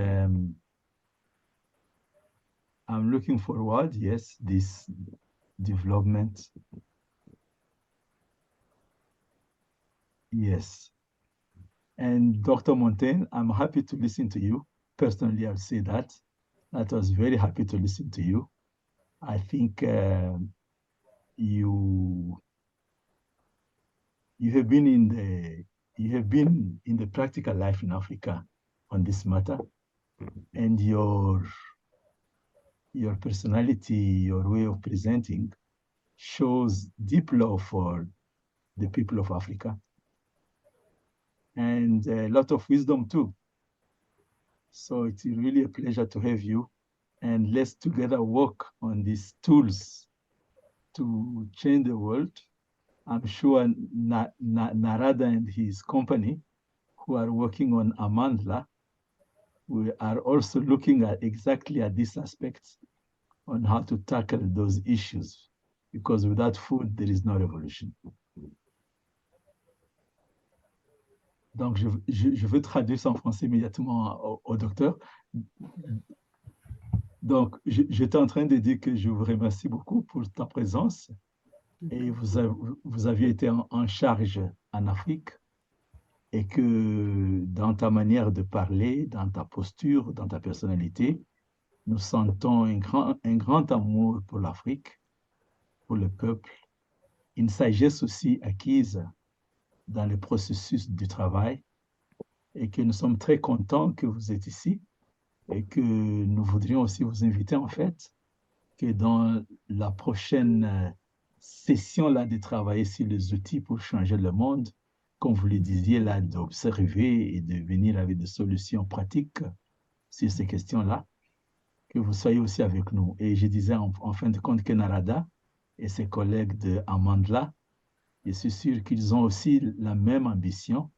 I'm looking forward, yes, this development. Yes. And Dr. Montaigne, I'm happy to listen to you. Personally, I'll say that. I was very happy to listen to you. I think you have been in the practical life in Africa on this matter, and your personality, your way of presenting shows deep love for the people of Africa, and a lot of wisdom too. So it's really a pleasure to have you, and let's together work on these tools to change the world. I'm sure Narada and his company, who are working on Amandla, we are also looking at exactly at these aspects on how to tackle those issues, because without food, there is no revolution. Donc, je veux traduire ça en français immédiatement au docteur. Donc, j'étais en train de dire que je vous remercie beaucoup pour ta présence, et vous aviez été en charge en Afrique, et que dans ta manière de parler, dans ta posture, dans ta personnalité, nous sentons un grand amour pour l'Afrique, pour le peuple, une sagesse aussi acquise dans le processus du travail, et que nous sommes très contents que vous êtes ici, et que nous voudrions aussi vous inviter, en fait, que dans la prochaine session là, de travailler sur les outils pour changer le monde, comme vous le disiez là, d'observer et de venir avec des solutions pratiques sur ces questions-là, que vous soyez aussi avec nous. Et je disais en fin de compte que Narada et ses collègues de Amandla, je suis sûr qu'ils ont aussi la même ambition,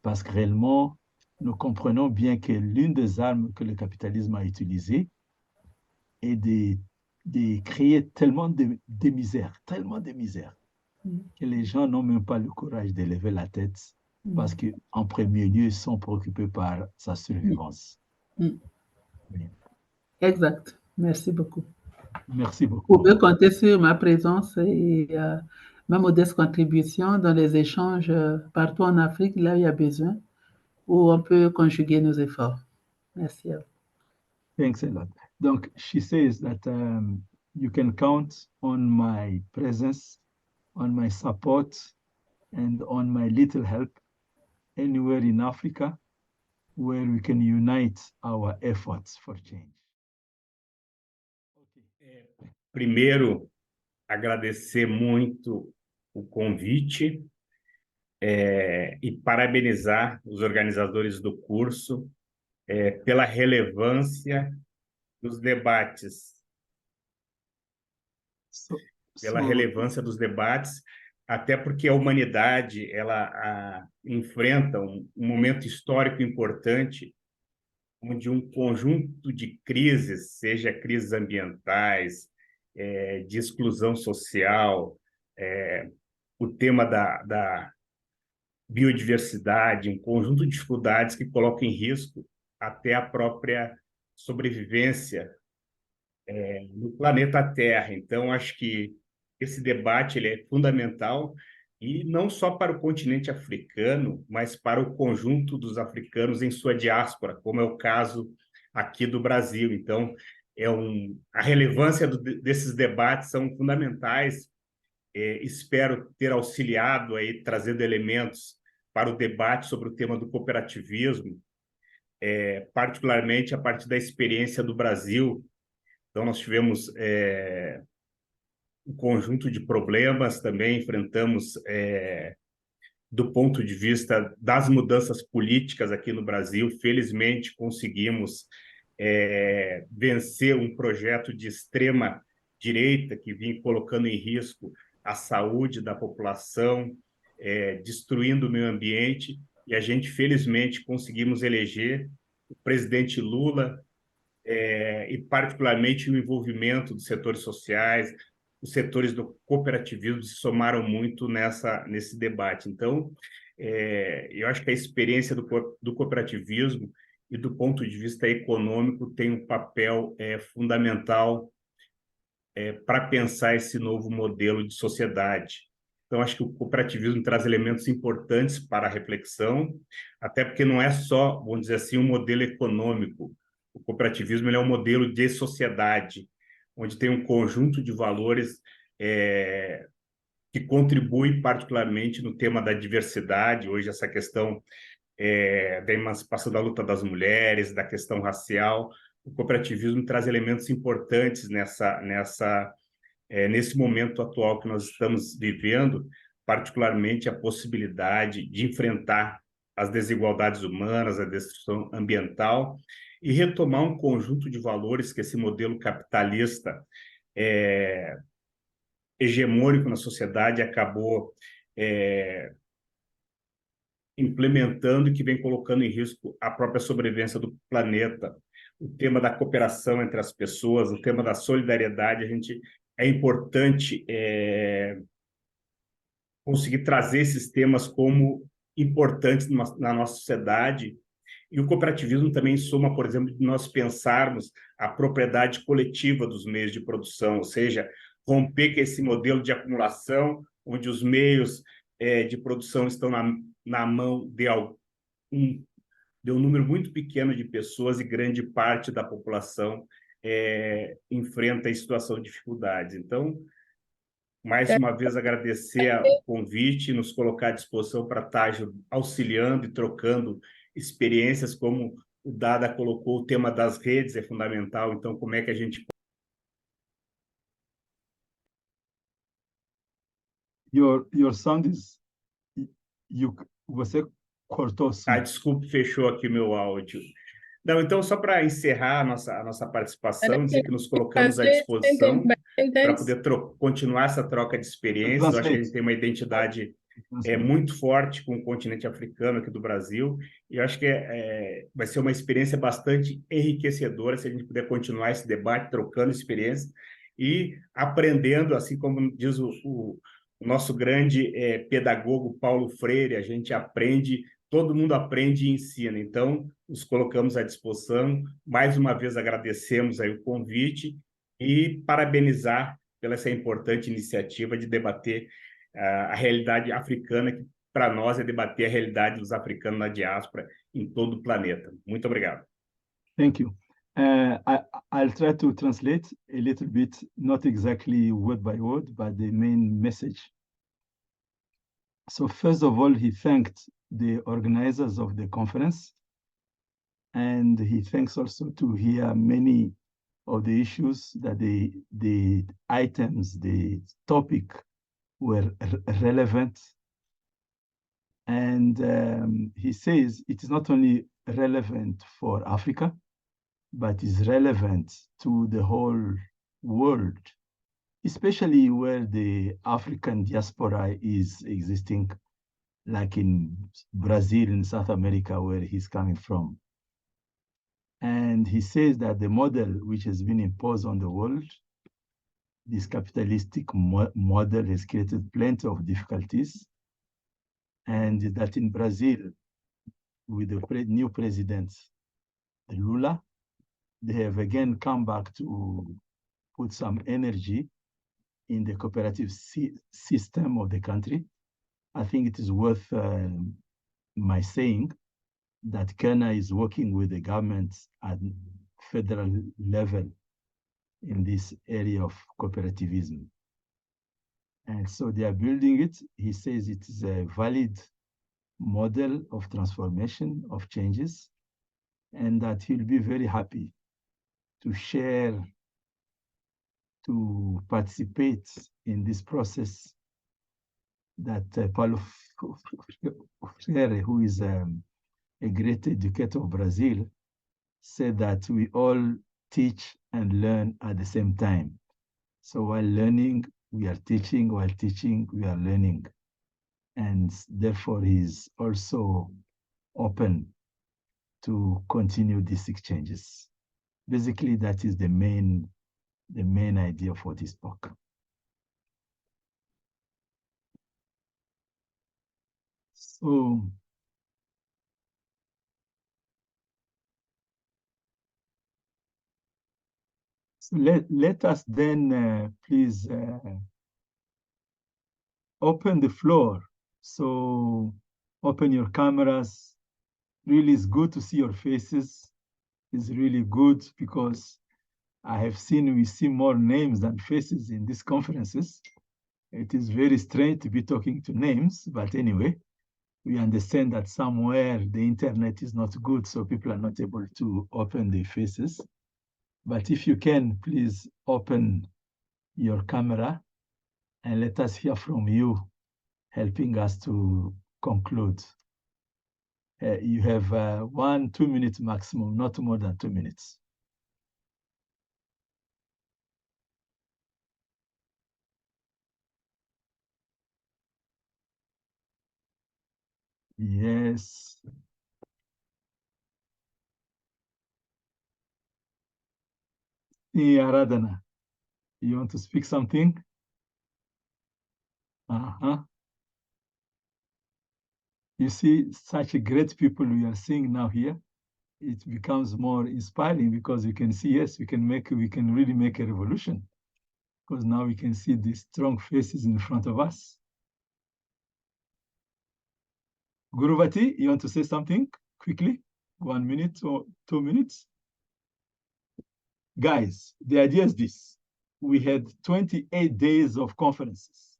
parce que réellement, nous comprenons bien que l'une des armes que le capitalisme a utilisées est de créer tellement de misère, que les gens n'ont même pas le courage de lever la tête, parce qu'en premier lieu, ils sont préoccupés par sa survivance. Exact. Merci beaucoup. Merci beaucoup. Vous pouvez compter sur ma présence et ma modeste contribution dans les échanges partout en Afrique, là où il y a besoin, où on peut conjuguer nos efforts. Merci à vous. Thanks a lot. Donc, she says that you can count on my presence, on my support, and on my little help anywhere in Africa where we can unite our efforts for change. Primeiro, agradecer muito o convite e parabenizar os organizadores do curso pela relevância dos debates, relevância dos debates, até porque a humanidade ela enfrenta um momento histórico importante, onde um conjunto de crises, seja crises ambientais, de exclusão social, o tema da biodiversidade, um conjunto de dificuldades que colocam em risco até a própria sobrevivência no planeta Terra. Então, acho que esse debate ele é fundamental, e não só para o continente africano, mas para o conjunto dos africanos em sua diáspora, como é o caso aqui do Brasil. Então, a relevância desses debates são fundamentais. Espero ter auxiliado aí, trazendo elementos para o debate sobre o tema do cooperativismo, particularmente a partir da experiência do Brasil. Então, nós tivemos um conjunto de problemas, também enfrentamos, do ponto de vista das mudanças políticas aqui no Brasil. Felizmente, conseguimos vencer um projeto de extrema direita que vinha colocando em risco a saúde da população, destruindo o meio ambiente, e a gente, felizmente, conseguimos eleger o presidente Lula, e particularmente o envolvimento dos setores sociais, os setores do cooperativismo se somaram muito nesse debate. Então, eu acho que a experiência do cooperativismo e do ponto de vista econômico tem um papel fundamental para pensar esse novo modelo de sociedade. Então, acho que o cooperativismo traz elementos importantes para a reflexão, até porque não é só, vamos dizer assim, um modelo econômico. O cooperativismo ele é um modelo de sociedade, onde tem um conjunto de valores que contribui particularmente no tema da diversidade. Hoje, essa questão da emancipação da luta das mulheres, da questão racial, o cooperativismo traz elementos importantes nesse momento atual que nós estamos vivendo, particularmente a possibilidade de enfrentar as desigualdades humanas, a destruição ambiental, e retomar um conjunto de valores que esse modelo capitalista hegemônico na sociedade acabou implementando, e que vem colocando em risco a própria sobrevivência do planeta. O tema da cooperação entre as pessoas, o tema da solidariedade, é importante conseguir trazer esses temas como importantes na nossa sociedade. E o cooperativismo também soma, por exemplo, de nós pensarmos a propriedade coletiva dos meios de produção, ou seja, romper com esse modelo de acumulação, onde os meios de produção estão na mão de um número muito pequeno de pessoas, e grande parte da população enfrenta em situação de dificuldades. Então, mais uma vez, agradecer o convite, nos colocar à disposição para estar auxiliando e trocando experiências, como o Dada colocou, o tema das redes é fundamental. Então, como é que a gente... Your sound is... Você cortou sim. Desculpe, fechou aqui o meu áudio. Não, então, só para encerrar a nossa participação, dizer que nos colocamos à disposição para poder continuar essa troca de experiências. Eu acho que a gente tem uma identidade muito forte com o continente africano aqui do Brasil, e eu acho que vai ser uma experiência bastante enriquecedora se a gente puder continuar esse debate, trocando experiências e aprendendo, assim como diz o nosso grande pedagogo Paulo Freire, a gente aprende, todo mundo aprende e ensina. Então, nos colocamos à disposição. Mais uma vez, agradecemos aí o convite e parabenizar pela essa importante iniciativa de debater a realidade africana, que para nós é debater a realidade dos africanos na diáspora em todo o planeta. Muito obrigado. Thank you. I'll try to translate a little bit, not exactly word by word, but the main message. So first of all, he thanked the organizers of the conference, and he thanks also to hear many of the issues that the items, the topic were relevant. And he says it is not only relevant for Africa, but is relevant to the whole world, especially where the African diaspora is existing, like in Brazil and South America, where he's coming from. And he says that the model which has been imposed on the world, this capitalistic model, has created plenty of difficulties. And that in Brazil, with the new president, Lula, they have again come back to put some energy in the cooperative system of the country. I think it is worth my saying that Kenya is working with the government at federal level in this area of cooperativism. And so they are building it. He says it is a valid model of transformation, of changes, and that he'll be very happy to share, to participate in this process that Paulo Freire, who is a great educator of Brazil, said that we all teach and learn at the same time. So while learning, we are teaching, while teaching, we are learning. And therefore, he's also open to continue these exchanges. Basically, that is the main idea of what he spoke. So let us then please open the floor. So open your cameras. Really, it's good to see your faces. It's really good because we see more names than faces in these conferences. It is very strange to be talking to names, but anyway, we understand that somewhere the internet is not good, so people are not able to open their faces. But if you can, please open your camera and let us hear from you, helping us to conclude. You have 1-2 minutes maximum, not more than 2 minutes. Yes. Aradhana, you want to speak something? You see such great people we are seeing now here. It becomes more inspiring because you can see, yes, we can really make a revolution, because now we can see these strong faces in front of us. Guruvati, you want to say something quickly? 1 minute or 2 minutes? Guys, the idea is this. We had 28 days of conferences.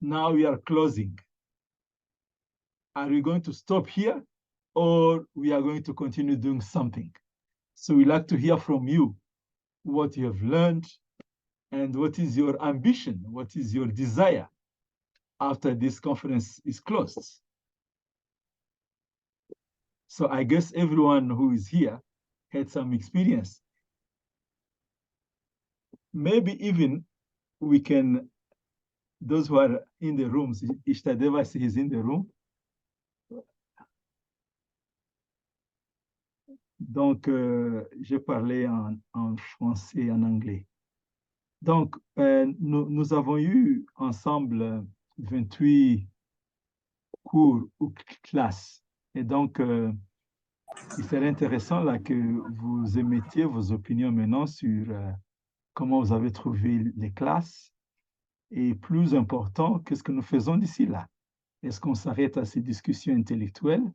Now we are closing. Are we going to stop here, or we are going to continue doing something? So we'd like to hear from you what you have learned and what is your ambition, what is your desire after this conference is closed. So I guess everyone who is here had some experience. Maybe even we can, those who are in the rooms, Ishtadeva is in the room. Donc, je parlais en français et en anglais. Donc, nous avons eu ensemble 28 cours ou classes. Et donc, il serait intéressant là, que vous émettiez vos opinions maintenant sur comment vous avez trouvé les classes. Et plus important, qu'est-ce que nous faisons d'ici là? Est-ce qu'on s'arrête à ces discussions intellectuelles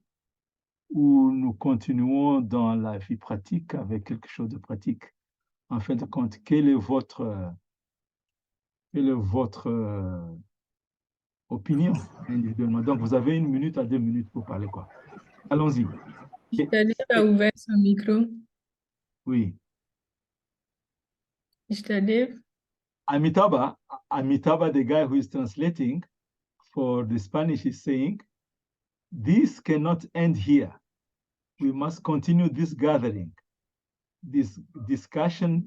ou nous continuons dans la vie pratique avec quelque chose de pratique? En fin de compte, quelle est votre opinion individuellement? Donc, vous avez 1 minute à 2 minutes pour parler, quoi. Allons-y. C'est-à-dire, a ouvert son micro. Oui. C'est-à-dire, Amitabha, the guy who is translating for the Spanish, is saying, this cannot end here. We must continue this gathering, this discussion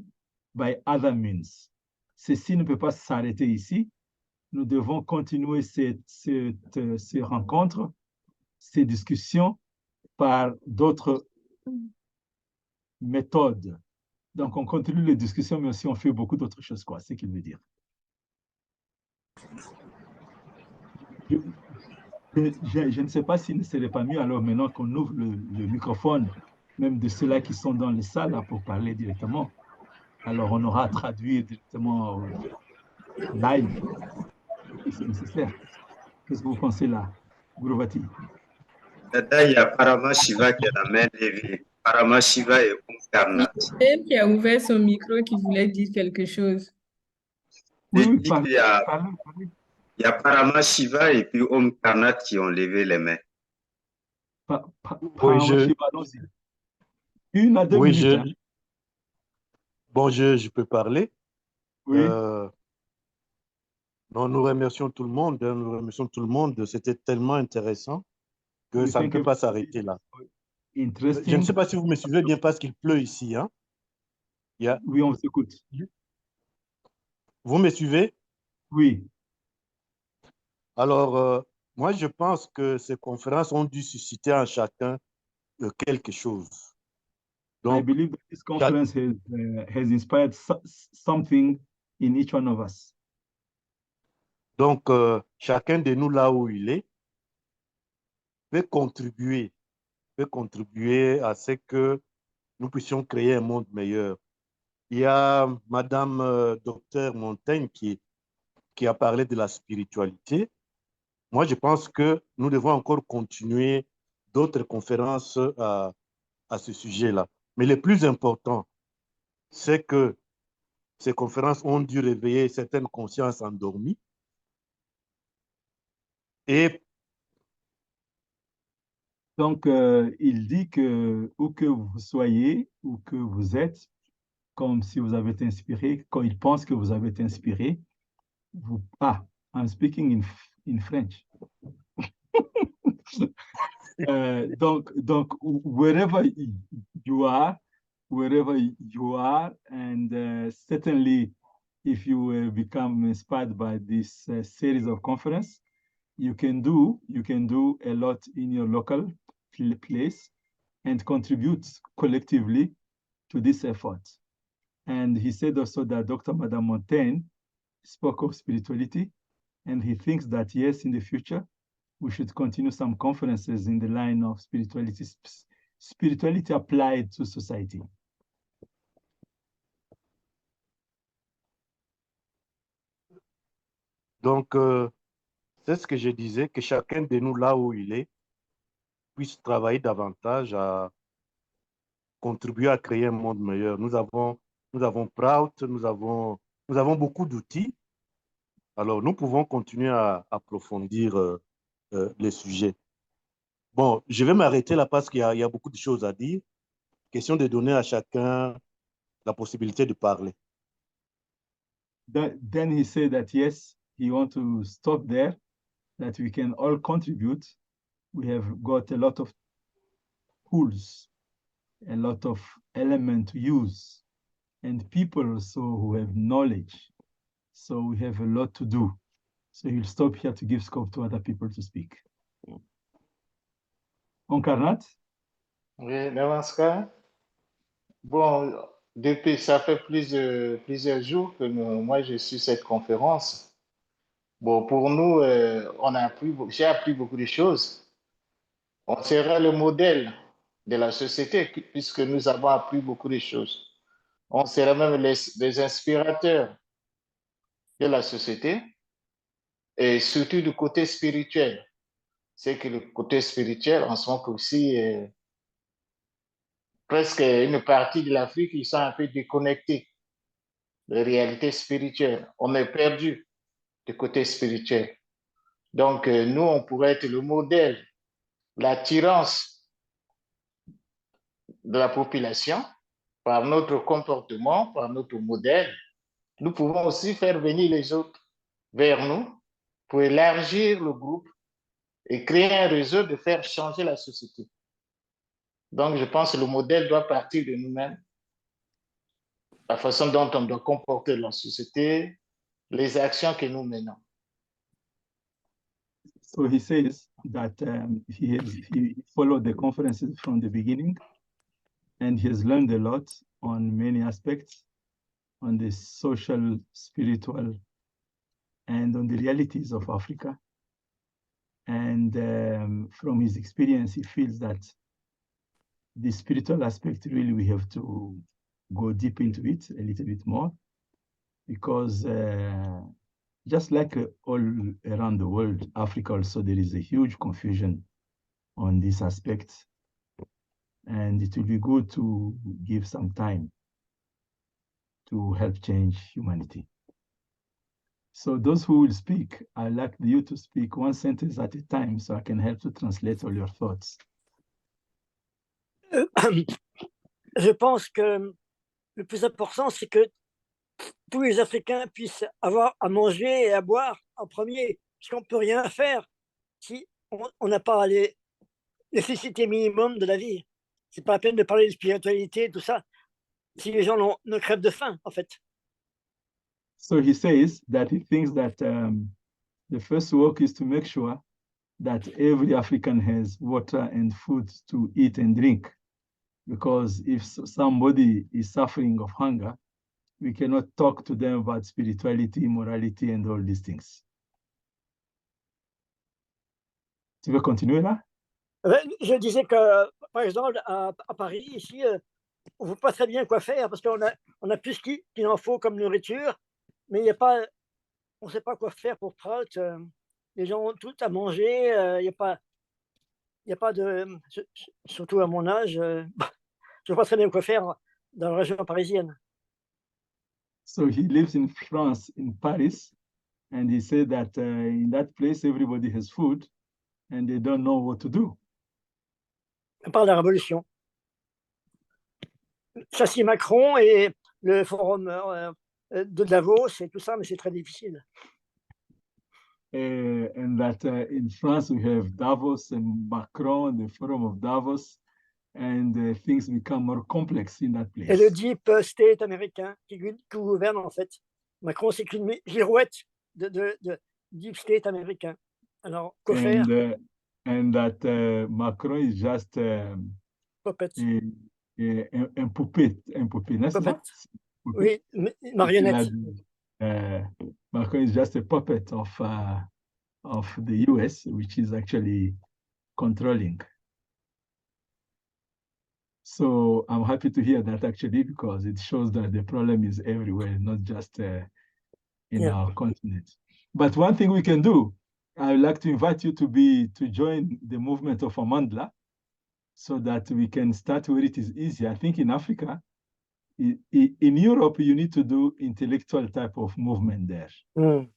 by other means. Ceci ne peut pas s'arrêter ici. Nous devons continuer ces rencontres, ces discussions par d'autres méthodes. Donc, on continue les discussions, mais aussi on fait beaucoup d'autres choses, quoi, c'est ce qu'il veut dire. Je ne sais pas s'il ne serait pas mieux, alors maintenant qu'on ouvre le microphone, même de ceux-là qui sont dans les salles là, pour parler directement. Alors, on aura à traduire directement live, si c'est nécessaire. Qu'est-ce que vous pensez là, Guruvati? Dada, il y a Paramashiva qui a la main levée. Paramashiva et Om elle qui a ouvert son micro qui voulait dire quelque chose. Oui, Il y a Paramashiva et puis Om Karnat qui ont levé les mains. Oui, 1 à 2 Oui, minutes. Hein. Bon, je peux parler. Oui. Non, nous remercions tout le monde. Nous remercions tout le monde. C'était tellement intéressant que ça ne peut pas s'arrêter là. Je ne sais pas si vous me suivez bien parce qu'il pleut ici. Hein? Oui, on s'écoute. Vous me suivez? Oui. Alors, moi, je pense que ces conférences ont dû susciter en chacun quelque chose. Donc, I believe that this conference has inspired something in each one of us. Donc, chacun de nous, là où il est, peut contribuer à ce que nous puissions créer un monde meilleur. Il y a Madame Docteur Montaigne qui a parlé de la spiritualité. Moi, je pense que nous devons encore continuer d'autres conférences à ce sujet-là. Mais le plus important, c'est que ces conférences ont dû réveiller certaines consciences endormies. Et donc, il dit que où que vous soyez, où que vous êtes, comme si vous avez été inspiré, quand il pense que vous avez été inspiré, vous... Ah, I'm speaking in French. Donc, wherever you are, and certainly if you become inspired by this series of conference, you can do a lot in your local place and contribute collectively to this effort. And he said also that Dr. Madame Montaigne spoke of spirituality, and he thinks that yes, in the future, we should continue some conferences in the line of spirituality applied to society. Donc, c'est ce que je disais, que chacun de nous, là où il est, puisse travailler davantage à contribuer à créer un monde meilleur. Nous avons Prout, nous avons beaucoup d'outils. Alors, nous pouvons continuer à approfondir les sujets. Bon, je vais m'arrêter là parce qu'il y a beaucoup de choses à dire. Question de donner à chacun la possibilité de parler. Then he said that yes, he wants to stop there, that we can all contribute. We have got a lot of tools, a lot of elements to use, and people also who have knowledge. So we have a lot to do. So he'll stop here to give scope to other people to speak. Onkarnat? Oui, Namaskar. Bon, depuis, ça fait plusieurs jours que moi, je suis cette conférence. Bon, pour nous, j'ai appris beaucoup de choses. On sera le modèle de la société puisque nous avons appris beaucoup de choses. On sera même les inspirateurs de la société et surtout du côté spirituel. c'est que le côté spirituel, on sent qu'aussi presque une partie de l'Afrique, ils sont un peu déconnectés de la réalité spirituelle. On est perdu du côté spirituel. Donc, nous, on pourrait être le modèle, l'attirance de la population par notre comportement, par notre modèle. Nous pouvons aussi faire venir les autres vers nous pour élargir le groupe et créer un réseau de faire changer la société. Donc, je pense que le modèle doit partir de nous-mêmes, la façon dont on doit comporter la société, les actions que nous menons. So he says that he followed the conferences from the beginning, and he has learned a lot on many aspects, on the social, spiritual, and on the realities of Africa. And from his experience, he feels that the spiritual aspect, really, we have to go deep into it a little bit more, because just like all around the world, Africa also, there is a huge confusion on this aspect. And it will be good to give some time to help change humanity. So those who will speak, I'd like you to speak one sentence at a time so I can help to translate all your thoughts. Je pense que le plus important, c'est que tous les Africains puissent avoir à manger et à boire en premier, parce qu'on ne peut rien faire si on n'a pas les nécessités minimum de la vie. C'est pas la peine de parler de spiritualité, tout ça, si les gens ne crèvent de faim, en fait. So he says that he thinks that the first work is to make sure that every African has water and food to eat and drink. Because if somebody is suffering of hunger, we cannot talk to them about spirituality, morality, and all these things. Tu veux continuer là? Je disais que, par exemple, à Paris, ici, on ne voit pas très bien quoi faire parce qu'on a plus qu'il en faut comme nourriture, mais il n'y a pas, on ne sait pas quoi faire pour Prout. Les gens ont tout à manger, il n'y a pas de, surtout à mon âge, je ne vois pas très bien quoi faire dans la région parisienne. So he lives in France, in Paris, and he said that in that place, everybody has food and they don't know what to do. On parle de la révolution. Chassis Macron et le forum de Davos et tout ça, mais c'est très difficile. And that in France, we have Davos and Macron, the forum of Davos, and things become more complex in that place. Et le deep state américain qui gouverne en fait. Macron, c'est qu'une girouette de deep state américain. Alors, quoi faire? And that Macron is just Puppet. Un poupée, n'est-ce pas? Oui, marionnette. Macron is just a puppet of the US, which is actually controlling. So I'm happy to hear that actually, because it shows that the problem is everywhere, not just in our continent. But one thing we can do, I would like to invite you to join the movement of Amandla, so that we can start where it is easy. I think in Africa, in Europe, you need to do intellectual type of movement there. Mm.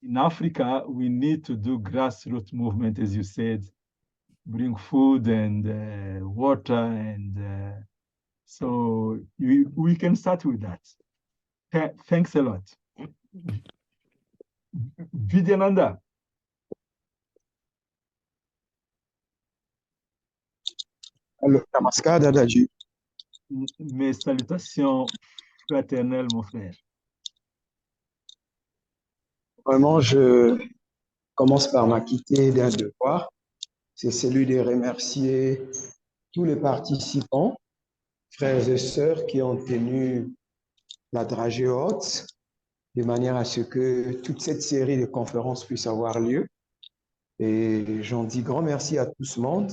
In Africa, we need to do grassroots movement, as you said, bring food and water, and so we can start with that. Thanks a lot. Vidyananda. Alors, Namaskar, Dadaji. Mes salutations fraternelles, mon frère. Vraiment, je commence par m'acquitter d'un devoir. C'est celui de remercier tous les participants, frères et sœurs, qui ont tenu la dragée haute, de manière à ce que toute cette série de conférences puisse avoir lieu. Et j'en dis grand merci à tout ce monde,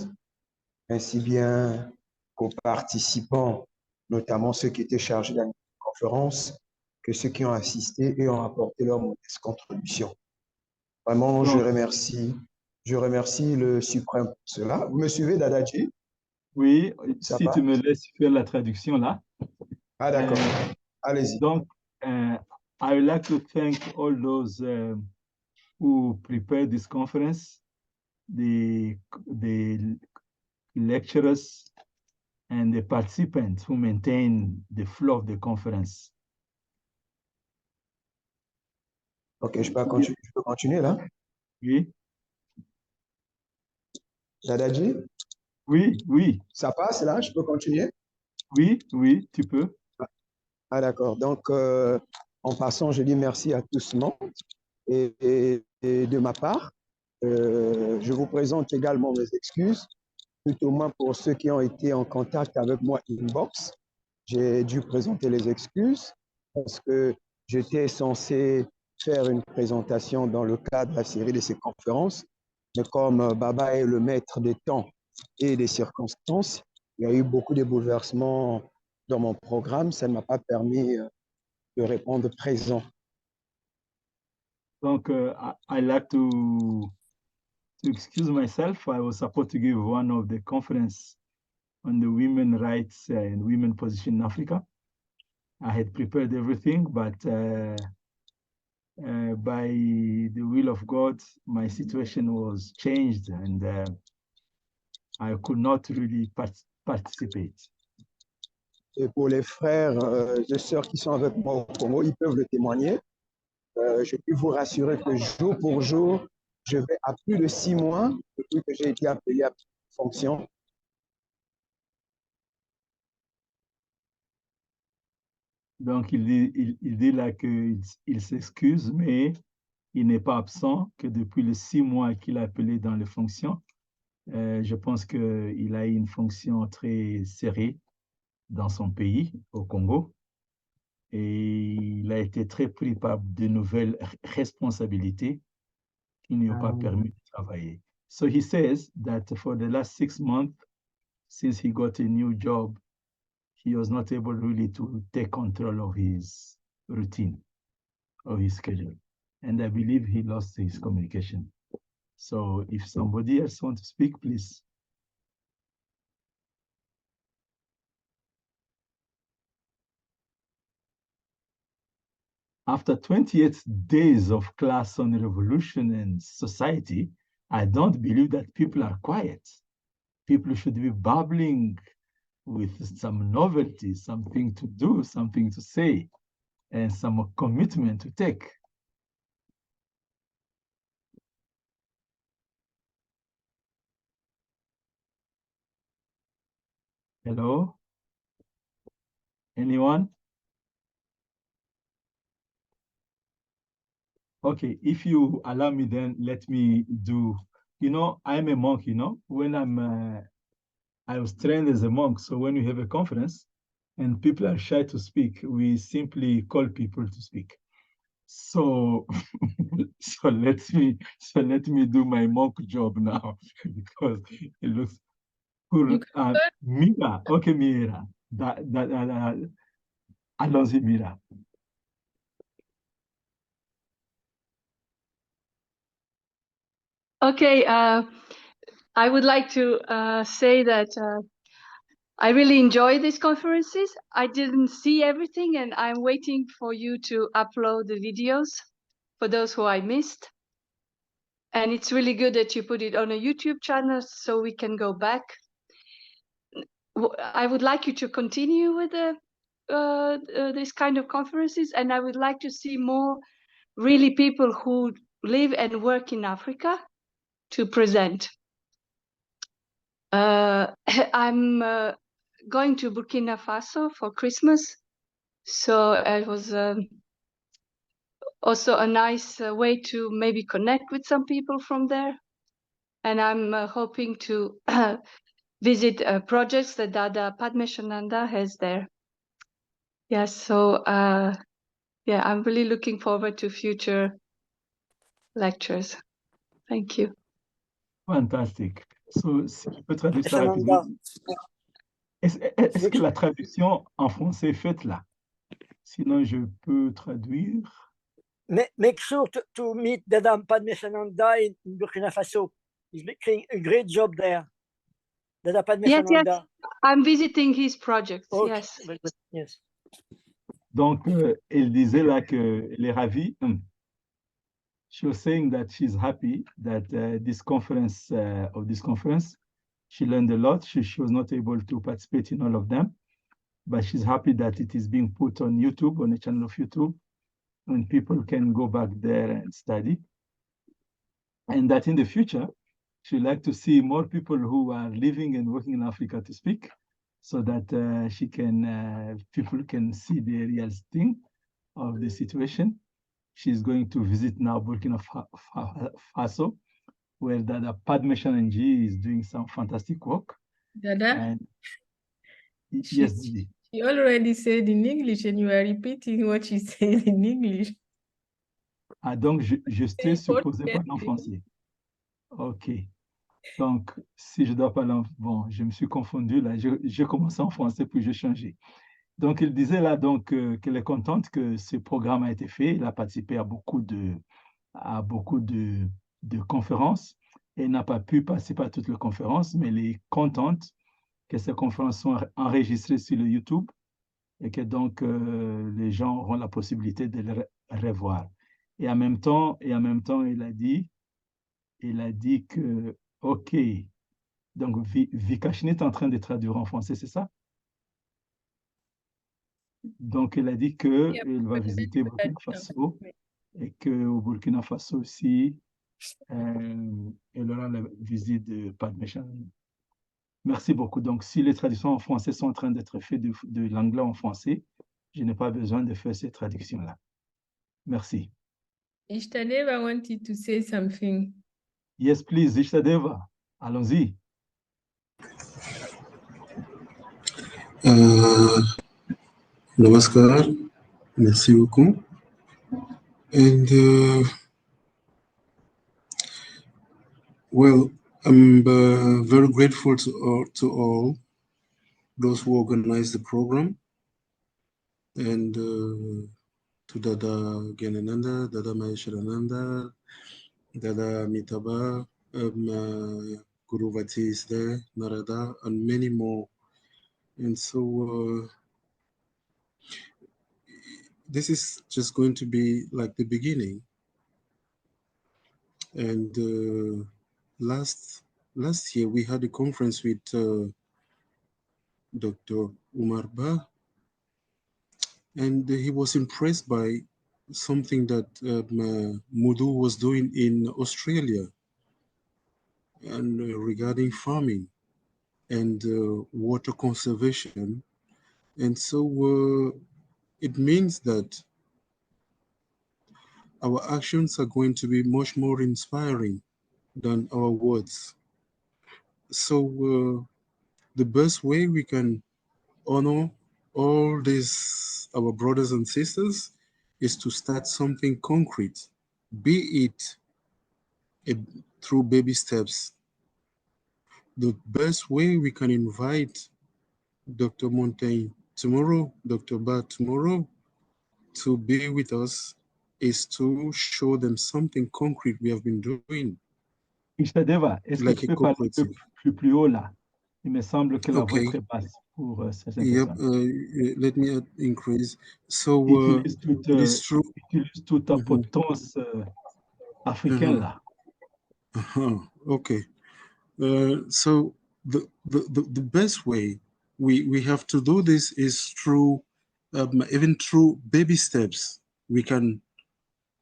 ainsi bien qu'aux participants, notamment ceux qui étaient chargés de la conférence, que ceux qui ont assisté et ont apporté leur modeste contribution. Vraiment, je Je remercie le suprême pour cela. Vous me suivez, Dadaji? Oui, Ça si tu me passe? laisses faire la traduction là. Ah, d'accord. Euh, Allez-y. donc, I would like to thank all those who prepared this conference, the lecturers and the participants who maintain the flow of the conference. OK, je peux continuer là? Oui, Dadaji? oui, oui, Ça passe là? Je peux continuer? oui, oui, tu peux. Ah, d'accord. Donc, en passant, je dis merci à tous le monde. Et de ma part, je vous présente également mes excuses, tout au moins pour ceux qui ont été en contact avec moi inbox. J'ai dû présenter les excuses parce que j'étais censé faire une présentation dans le cadre de la série de ces conférences, mais comme Baba est le maître des temps et des circonstances, il y a eu beaucoup de bouleversements dans mon programme, ça ne m'a pas permis de répondre présent. Donc, I like to excuse myself. I was supposed to give one of the conference on the women rights and women position in Africa. I had prepared everything, but by the will of God, my situation was changed and I could not really participate. Et pour les frères et sœurs qui sont avec moi au Congo, ils peuvent le témoigner. Je peux vous rassurer que jour pour jour, je vais à plus de 6 mois depuis que j'ai été appelé à fonction. Donc, il dit là qu'il s'excuse, mais il n'est pas absent, que depuis les 6 mois qu'il a appelé dans les fonctions, je pense qu'il a eu une fonction très serrée dans son pays, au Congo, et il a été très pris par de nouvelles responsabilités qui ne lui ont pas permis de travailler. So he says that for the last 6 months, since he got a new job, he was not able really to take control of his routine, of his schedule. And I believe he lost his communication. So if somebody else wants to speak, please. After 28 days of class on revolution and society, I don't believe that people are quiet. People should be babbling with some novelty, something to do, something to say, and some commitment to take. Hello? Anyone? Okay, if you allow me, then let me do, I'm a monk, when I was trained as a monk. So when we have a conference and people are shy to speak, we simply call people to speak. So, so let me do my monk job now because it looks cool. Mira, okay, Mira. Allons-y, Mira. Okay, I would like to say that I really enjoy these conferences. I didn't see everything and I'm waiting for you to upload the videos for those who I missed. And it's really good that you put it on a YouTube channel so we can go back. I would like you to continue with this kind of conferences, and I would like to see more really people who live and work in Africa to present. I'm going to Burkina Faso for Christmas, so it was also a nice way to maybe connect with some people from there. And I'm hoping to visit projects that Dada Padmashananda has there. Yes, so yeah, I'm really looking forward to future lectures. Thank you. Fantastique. So, si je peux traduire ça rapidement. Est-ce que la traduction en français est faite là? Sinon, je peux traduire. Make sure to meet Dada Padmashananda in Burkina Faso. He's doing a great job there. Dada Padme Yes, yes. Sananda. I'm visiting his projects. Okay, Yes. very good. Yes. Donc, elle disait là qu'elle est ravie. She was saying that she's happy that this conference, she learned a lot. She was not able to participate in all of them, but she's happy that it is being put on YouTube, on the channel of YouTube, and people can go back there and study. And that in the future, she'd like to see more people who are living and working in Africa to speak, so that people can see the real thing of the situation. She's going to visit now Burkina Faso, where Dada Padme Shananji is doing some fantastic work. Dada, And yes, Didi. she already said in English and you are repeating what she said in English. Ah, donc, je t'ai supposé parler en français. OK. Donc, si je dois parler bon, je me suis confondu là. J'ai commencé en français, puis j'ai changé. Donc, il disait là donc qu'elle est contente que ce programme a été fait. Il a participé à beaucoup de conférences et n'a pas pu participer à toutes les conférences, mais elle est contente que ces conférences sont enregistrées sur le YouTube et que donc les gens auront la possibilité de les revoir. Et en même temps, il a dit que, OK, donc Vikashni est en train de traduire en français, c'est ça? Donc, il a dit qu'il va visiter Burkina Faso et qu'au Burkina Faso aussi, il aura la visite de Padme Shananji. Merci beaucoup. Donc, si les traductions en français sont en train d'être faites de l'anglais en français, je n'ai pas besoin de faire ces traductions-là. Merci. Ishtadeva wanted to say something. Yes, please, Ishtadeva. Allons-y. Namaskar. Merci beaucoup. And well, I'm very grateful to all those who organized the program, and to Dada Gyanananda, Dada Mahesharananda, Dada Mitaba, Guru Vati is there, Narada, and many more. And so this is just going to be like the beginning. And last year we had a conference with Dr. Umar Ba, and he was impressed by something that Mudu was doing in Australia, and regarding farming and water conservation. And so it means that our actions are going to be much more inspiring than our words. So the best way we can honor all these, our brothers and sisters, is to start something concrete, be it through baby steps. The best way we can invite Dr. Montaigne tomorrow, Dr. Ba tomorrow, to be with us is to show them something concrete we have been doing. Ishtadeva, est-ce que tu peux parler un peu plus haut là? Il me semble que la voix est très basse pour certaines personnes. Let me increase. So utilise toute ta potence africaine là. Okay. So the best way we have to do this is through even through baby steps. We can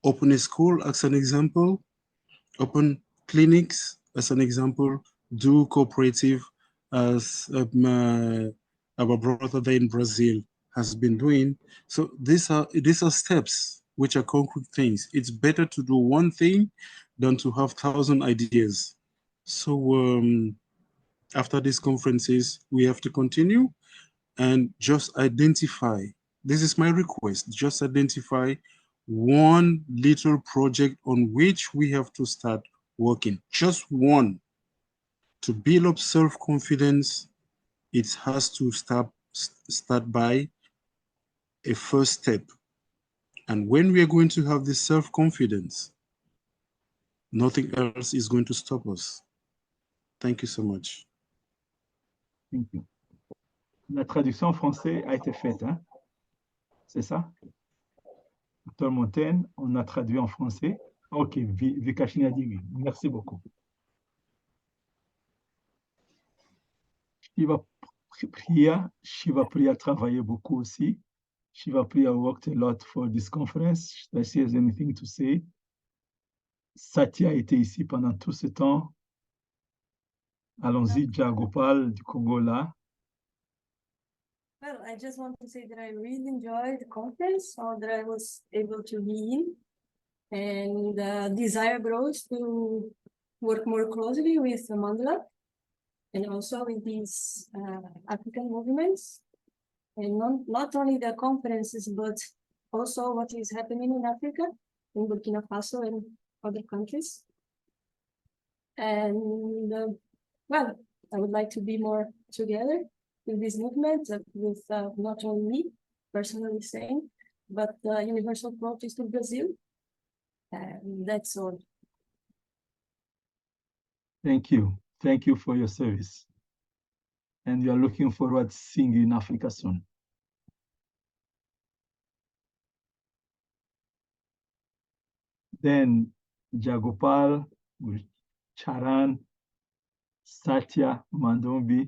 open a school as an example, open clinics as an example, do cooperative as our brother there in Brazil has been doing. So these are steps which are concrete things. It's better to do one thing than to have 1,000 ideas. So after these conferences, we have to continue and just identify. This is my request. Just identify one little project on which we have to start working. Just one. To build up self-confidence, it has to start by a first step. And when we are going to have this self-confidence, nothing else is going to stop us. Thank you so much. Thank you. La traduction en français a été faite, hein? C'est ça? Dr. Montaigne, on a traduit en français. OK, Vikashini a dit oui. Merci beaucoup. Shiva Priya travaillait beaucoup aussi. Shiva Priya worked a lot for this conference. Does she has anything to say? Satya était ici pendant tout ce temps. Allons-y, Jagopal du Congo là. Well, I just want to say that I really enjoyed the conference, or that I was able to be in, and desire grows to work more closely with Mandala and also with these African movements, and not only the conferences, but also what is happening in Africa, in Burkina Faso and other countries. And well, I would like to be more together with this movement, with not only me personally saying, but Universal Project in Brazil. And that's all. Thank you. Thank you for your service. And we are looking forward to seeing you in Africa soon. Then Jagopal, Charan, Satya, Mandombi,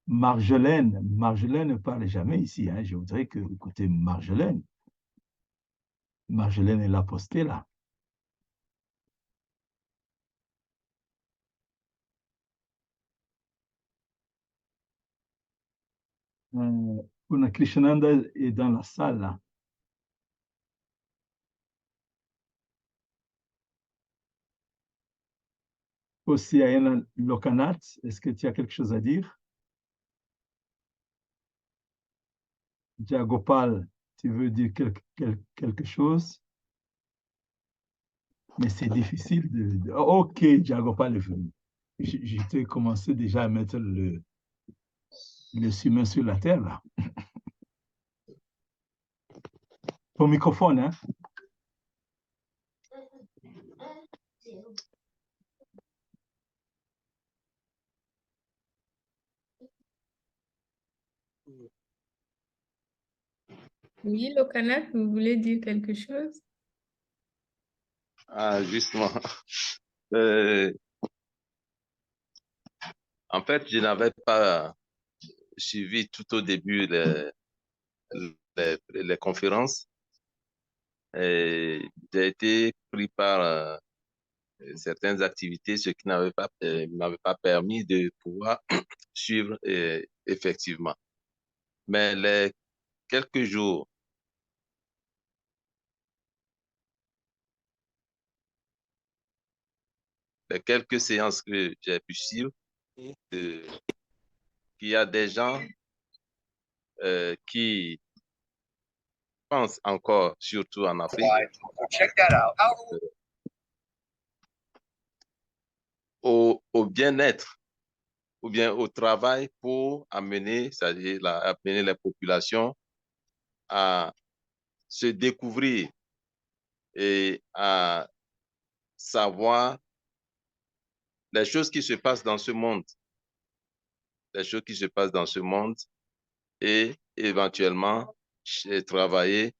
Marjolaine. Marjolaine ne parle jamais ici, hein. Je voudrais que vous écoutez Marjolaine. Marjolaine est la postée là. Puna Krishnanda est dans la salle là. Aussi, Ayana Lokanat, est-ce que tu as quelque chose à dire? Jagopal, tu veux dire quelque chose? Mais c'est difficile de... OK, Jagopal est venu. J'étais commencé déjà à mettre le humain sur la terre, là. Ton microphone, hein? Oui, Lokanat, vous voulez dire quelque chose? Ah, justement. En fait, je n'avais pas suivi tout au début les conférences. Et j'ai été pris par certaines activités, ce qui m'avait pas permis de pouvoir suivre effectivement. Mais les quelques jours les quelques séances que j'ai pu suivre, qu'il y a des gens qui pensent encore, surtout en Afrique, au bien-être ou bien au travail pour amener, c'est-à-dire amener les populations à se découvrir et à savoir les choses qui se passent dans ce monde, les choses qui se passent dans ce monde et éventuellement travailler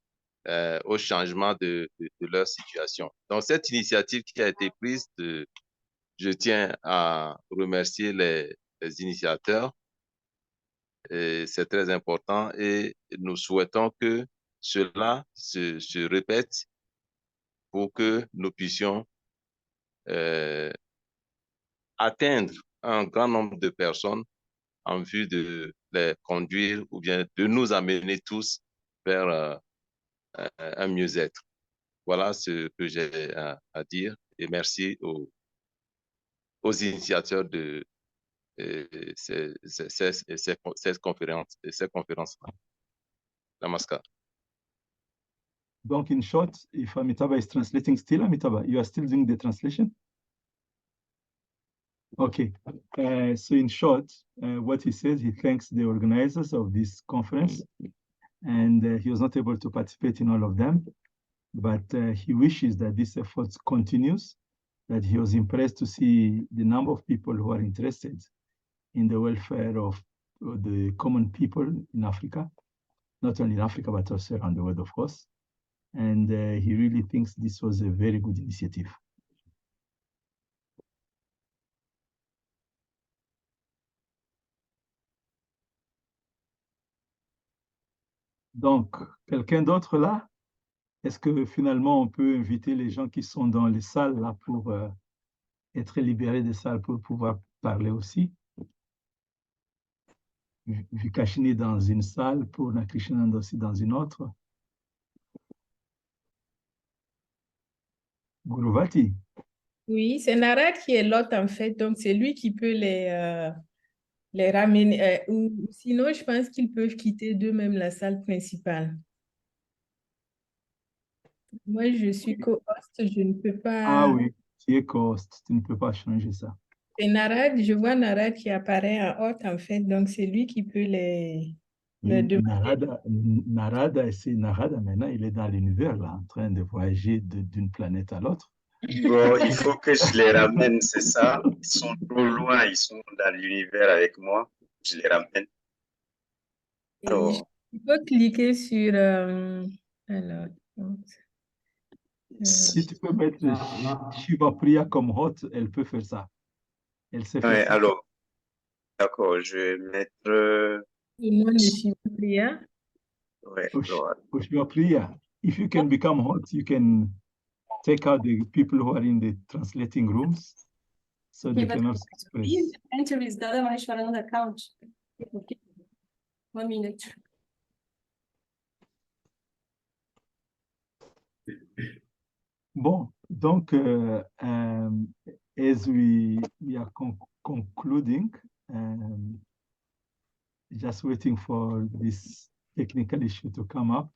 au changement de leur situation. Donc, cette initiative qui a été prise, je tiens à remercier les initiateurs. C'est très important et nous souhaitons que cela se répète pour que nous puissions atteindre un grand nombre de personnes en vue de les conduire ou bien de nous amener tous vers un mieux-être. Voilà ce que j'ai à dire et merci aux initiateurs de cette conférence-là. Namaskar. Donc, in short, if Amitabha is translating still, Amitabha, you are still doing the translation? Okay. So in short, what he says, he thanks the organizers of this conference, and he was not able to participate in all of them, but he wishes that this effort continues that he was impressed to see the number of people who are interested in the welfare of the common people in Africa, not only in Africa, but also around the world, of course. And he really thinks this was a very good initiative. Donc, quelqu'un d'autre là? Est-ce que finalement on peut inviter les gens qui sont dans les salles là pour être libérés des salles pour pouvoir parler aussi? Vikashini dans une salle, pour Nakrishananda aussi dans une autre. Guruvati. Oui, c'est Narad qui est l'hôte en fait, donc c'est lui qui peut les ramener. Ou sinon, je pense qu'ils peuvent quitter d'eux-mêmes la salle principale. Moi, je suis co-host, je ne peux pas. Ah oui, tu es co-host, tu ne peux pas changer ça. C'est Narad, je vois Narad qui apparaît en hôte en fait, donc c'est lui qui peut les demander. Narada, c'est Narada maintenant, il est dans l'univers là, en train de voyager d'une planète à l'autre. Bon, il faut que je les ramène, c'est ça. Ils sont trop loin, ils sont dans l'univers avec moi. Je les ramène. Alors, Il faut cliquer sur... alors, si tu peux mettre Shiva Priya comme hôte, elle peut faire ça. Elle sait faire ouais, ça. alors, d'accord, je vais mettre. Moi, de Shiva Priya. Ouais, For Shiva Priya, if you can become hot, you can take out the people who are in the translating rooms, so they can also express. Please enter with Dada Maheshwaran's account. Okay. 1 minute. Bon, donc, as we are concluding, just waiting for this technical issue to come up.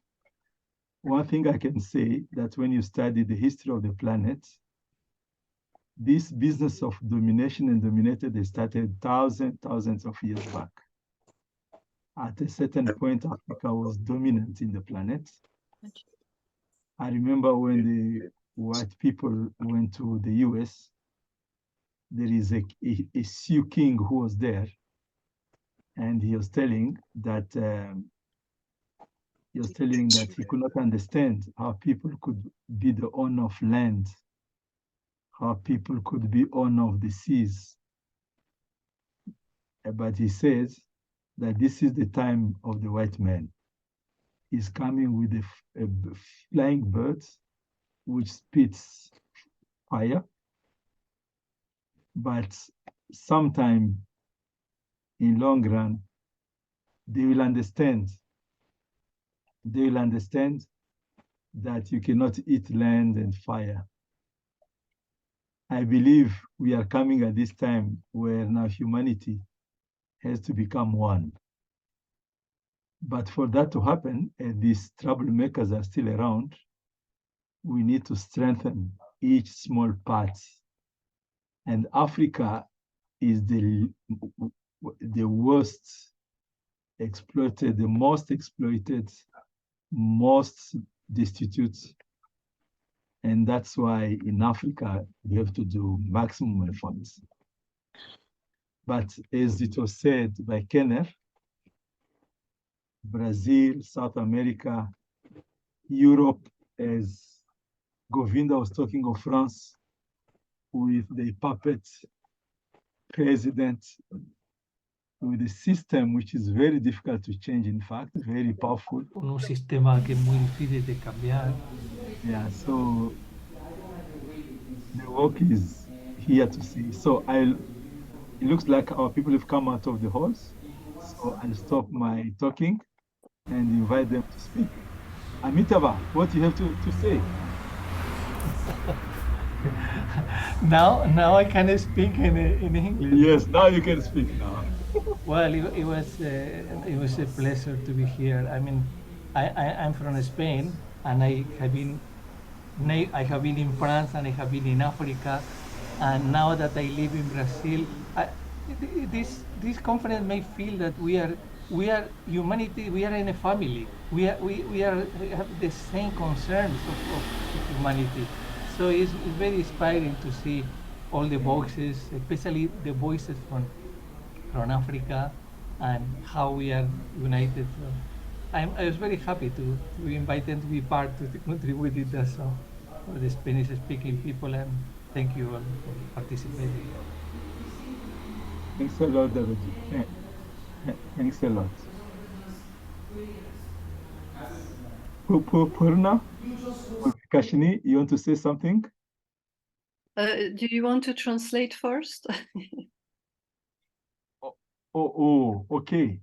One thing I can say that when you study the history of the planet, this business of domination and dominated, they started thousands of years back. At a certain point, Africa was dominant in the planet. I remember when the white people went to the US, there is a Sioux king who was there, and he was telling that he could not understand how people could be the owner of land, how people could be owner of the seas. But he says that this is the time of the white man. He's coming with a flying bird which spits fire, but sometime in long run, they will understand that you cannot eat land and fire. I believe we are coming at this time where now humanity has to become one. But for that to happen, and these troublemakers are still around, we need to strengthen each small part. And Africa is the worst exploited, the most exploited, most destitute. And that's why in Africa, we have to do maximum efforts. But as it was said by Kenneth, Brazil, South America, Europe, as Govinda was talking of France, with the puppet president, with a system which is very difficult to change, in fact, very powerful. Un sistema que es muy difícil de cambiar. Yeah, so the work is here to see. So it looks like our people have come out of the halls. So I'll stop my talking and invite them to speak. Amitabha, what do you have to say? Now I can speak in English. Yes, now you can speak now. Well, it was a pleasure to be here. I mean, I'm from Spain, and I have been in France, and I have been in Africa, and now that I live in Brazil, this conference may feel that we are humanity. We are in a family. We have the same concerns of humanity. So it's very inspiring to see all the voices, especially the voices from Africa, and how we are united. So I was very happy to be invited to be part to contribute in that song for the Spanish-speaking people, and thank you all for participating. Thanks a lot, David. Thanks a lot. Purna or Kashini, you want to say something? Do you want to translate first? Oh, ok.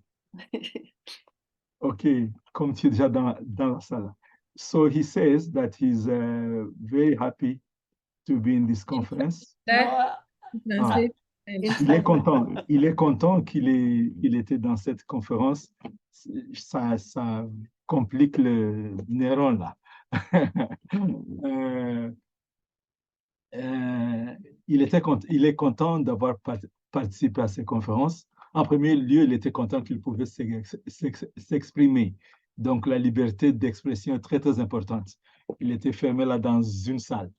Ok, comme tu es déjà dans la salle. So he says that he's very happy to be in this conference. Ah, il est content qu'il était dans cette conférence. Ça complique le neuron là. Il est content d'avoir participé à ces conférences. En premier lieu, il était content qu'il pouvait s'exprimer. Donc, la liberté d'expression est très, très importante. Il était fermé là dans une salle.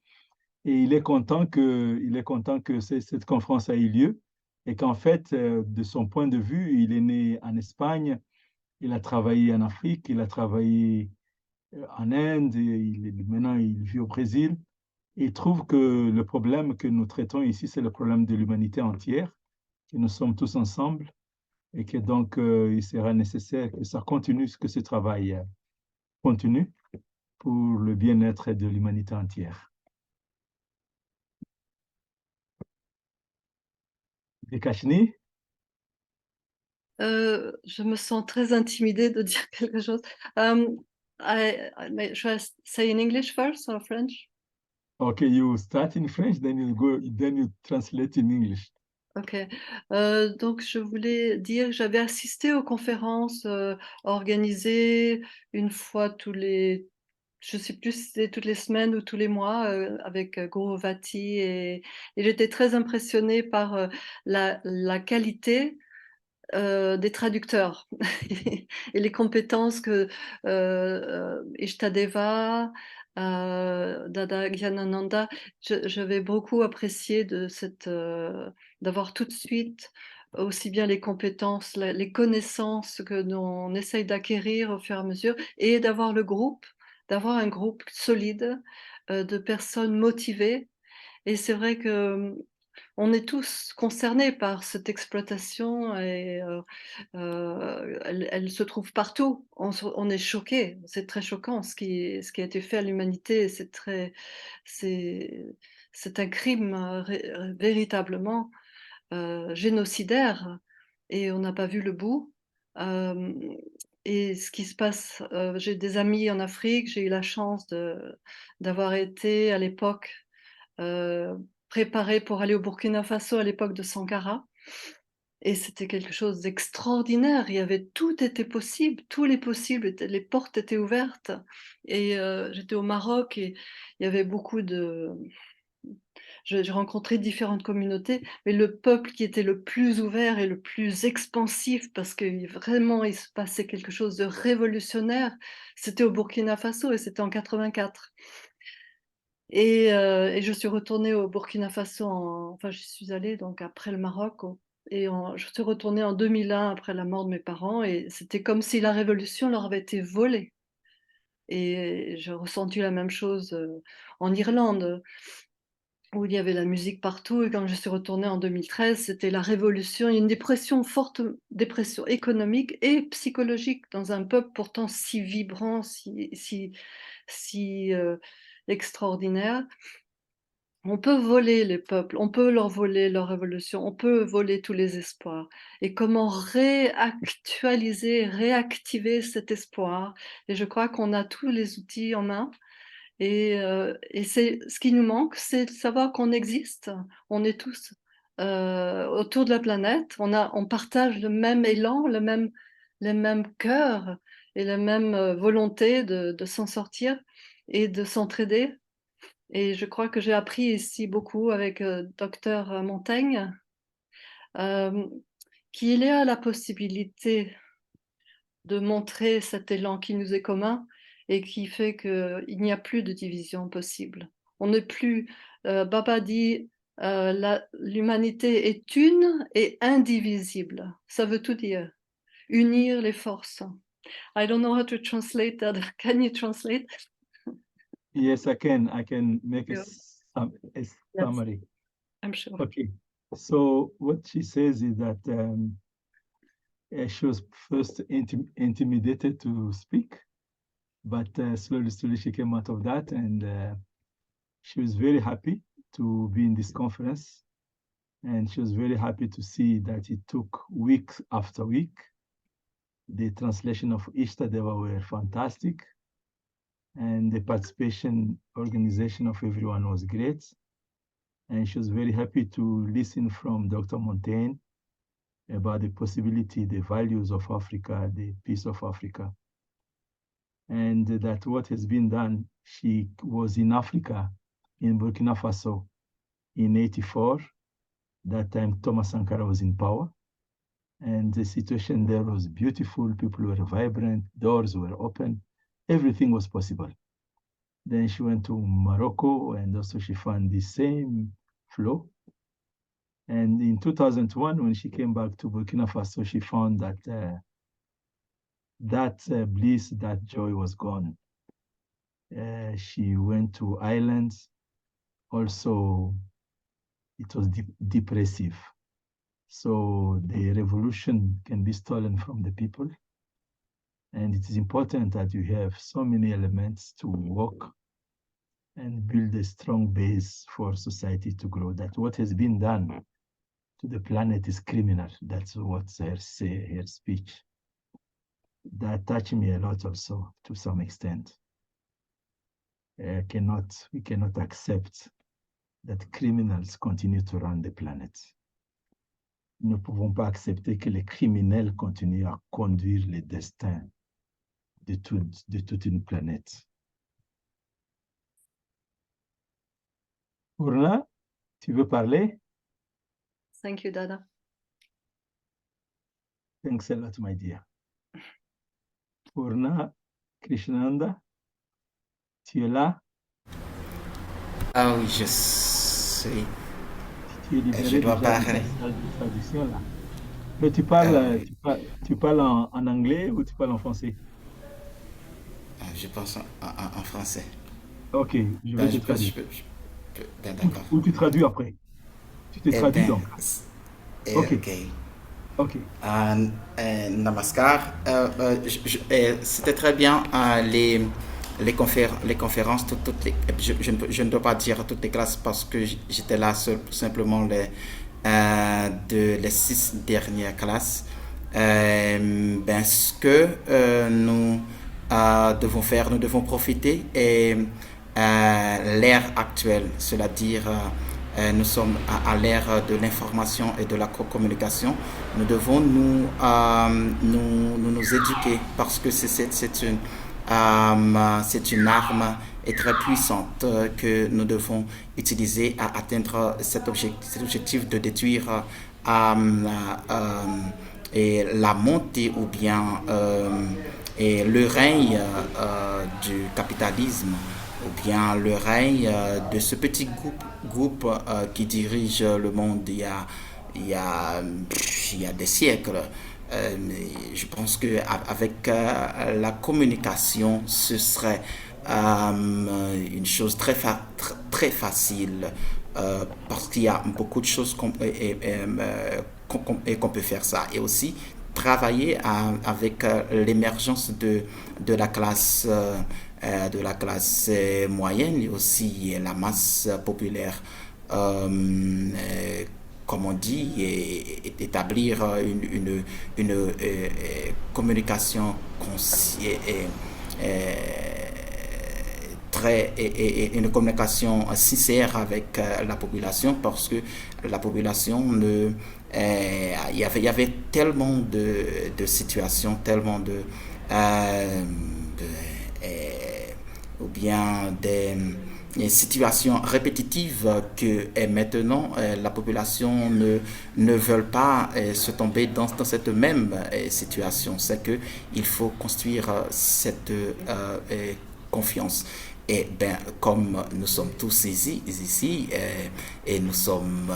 Et il est content que cette conférence a eu lieu et qu'en fait, de son point de vue, il est né en Espagne, il a travaillé en Afrique, il a travaillé en Inde, maintenant il vit au Brésil. Il trouve que le problème que nous traitons ici, c'est le problème de l'humanité entière, que nous sommes tous ensemble et que donc il sera nécessaire que ça continue, que ce travail continue pour le bien-être de l'humanité entière. Et Kashni? Je me sens très intimidée de dire quelque chose. Should I say in English first or French? Okay, you start in French, then you translate in English. Ok. Donc, je voulais dire que j'avais assisté aux conférences organisées une fois je ne sais plus si c'était toutes les semaines ou tous les mois avec Gourovati et j'étais très impressionnée par la qualité des traducteurs et les compétences que Ishtadeva, Dada Gyanananda, j'avais beaucoup apprécié d'avoir tout de suite aussi bien les compétences, les connaissances que l'on essaye d'acquérir au fur et à mesure et d'avoir un groupe solide de personnes motivées. Et c'est vrai que on est tous concernés par cette exploitation et elle se trouve partout. On est choqués, c'est très choquant ce qui a été fait à l'humanité. C'est un crime véritablement génocidaire et on n'a pas vu le bout. Et ce qui se passe, j'ai des amis en Afrique, j'ai eu la chance d'avoir été à l'époque préparée pour aller au Burkina Faso à l'époque de Sankara. Et c'était quelque chose d'extraordinaire. Tout était possible, tous les possibles, les portes étaient ouvertes. Et j'étais au Maroc et il y avait beaucoup j'ai rencontré différentes communautés, mais le peuple qui était le plus ouvert et le plus expansif, parce que vraiment il se passait quelque chose de révolutionnaire, c'était au Burkina Faso et c'était en 84. Et je suis retournée au Burkina Faso, j'y suis allée donc après le Maroc, je suis retournée en 2001 après la mort de mes parents, et c'était comme si la révolution leur avait été volée. Et j'ai ressenti la même chose en Irlande, où il y avait la musique partout, et quand je suis retournée en 2013, c'était la révolution, il y a une forte dépression économique et psychologique dans un peuple pourtant si vibrant, si extraordinaire. On peut voler les peuples, on peut leur voler leur révolution, on peut voler tous les espoirs. Et comment réactualiser, réactiver cet espoir? Et je crois qu'on a tous les outils en main. Et c'est ce qui nous manque, c'est de savoir qu'on existe. On est tous autour de la planète. On partage le même élan, le même cœur et la même volonté de s'en sortir et de s'entraider. Et je crois que j'ai appris ici beaucoup avec Dr Montaigne, qu'il y a la possibilité de montrer cet élan qui nous est commun et qui fait qu'il n'y a plus de division possible. On n'est plus, Baba dit, l'humanité est une et indivisible. Ça veut tout dire. Unir les forces. I don't know how to translate that. Can you translate? Yes, I can. I can make a, Yeah. a summary. I'm sure. Okay. So what she says is that she was first intimidated to speak, but slowly she came out of that, and she was very happy to be in this conference, and she was very happy to see that it took week after week. The translation of Ishtadeva were fantastic, and the participation organization of everyone was great. And she was very happy to listen from Dr. Montaigne about the possibility, the values of Africa, the peace of Africa. And that what has been done, she was in Africa, in Burkina Faso in '84. That time Thomas Sankara was in power. And the situation there was beautiful. People were vibrant, doors were open, everything was possible. Then she went to Morocco, and also she found the same flow. And in 2001, when she came back to Burkina Faso, she found that bliss, that joy was gone. She went to islands. Also, it was depressive. So the revolution can be stolen from the people. And it is important that you have so many elements to work and build a strong base for society to grow. That what has been done to the planet is criminal. That's what her speech. That touched me a lot also, to some extent. We cannot accept that criminals continue to run the planet. Nous ne pouvons pas accepter que les criminels continuent à conduire le destin de toute une planète. Purna, tu veux parler? Thank you, Dada. Thanks a lot, my dear. Purna Krishnanda, tu es là? Ah oui, je suis. Tu es libéré Je dois déjà de parler. ta salle de traduction, là. Mais tu parles, tu parles en anglais ou tu parles en français? Je pense en français. Ok, je vais te Je pense que traduire. ben, d'accord. Ou tu traduis après. Tu te Eh traduis ben, donc. Ok. ok. Ok. Namaskar. C'était très bien les conférences, toutes les, je ne dois pas dire toutes les classes parce que j'étais là simplement les 6 dernières classes. Ce que nous devons faire, nous devons profiter et l'ère actuelle, c'est-à-dire nous sommes à l'ère de l'information et de la communication. Nous devons nous éduquer parce que c'est une arme et très puissante que nous devons utiliser à atteindre cet objectif de détruire et la montée ou bien et le règne du capitalisme ou bien le règne de ce petit groupe qui dirige le monde il y a des siècles. Je pense qu'avec la communication, ce serait une chose très facile parce qu'il y a beaucoup de choses qu'on peut faire ça. Et aussi travailler avec l'émergence de la classe moyenne et aussi la masse populaire. Comme on dit, et établir une communication une communication sincère avec la population parce que la population il y avait tellement de situations, tellement ou bien des situations répétitives que maintenant la population ne veut pas se tomber dans cette même situation. C'est qu'il faut construire cette confiance. Et ben, comme nous sommes tous ici, et nous sommes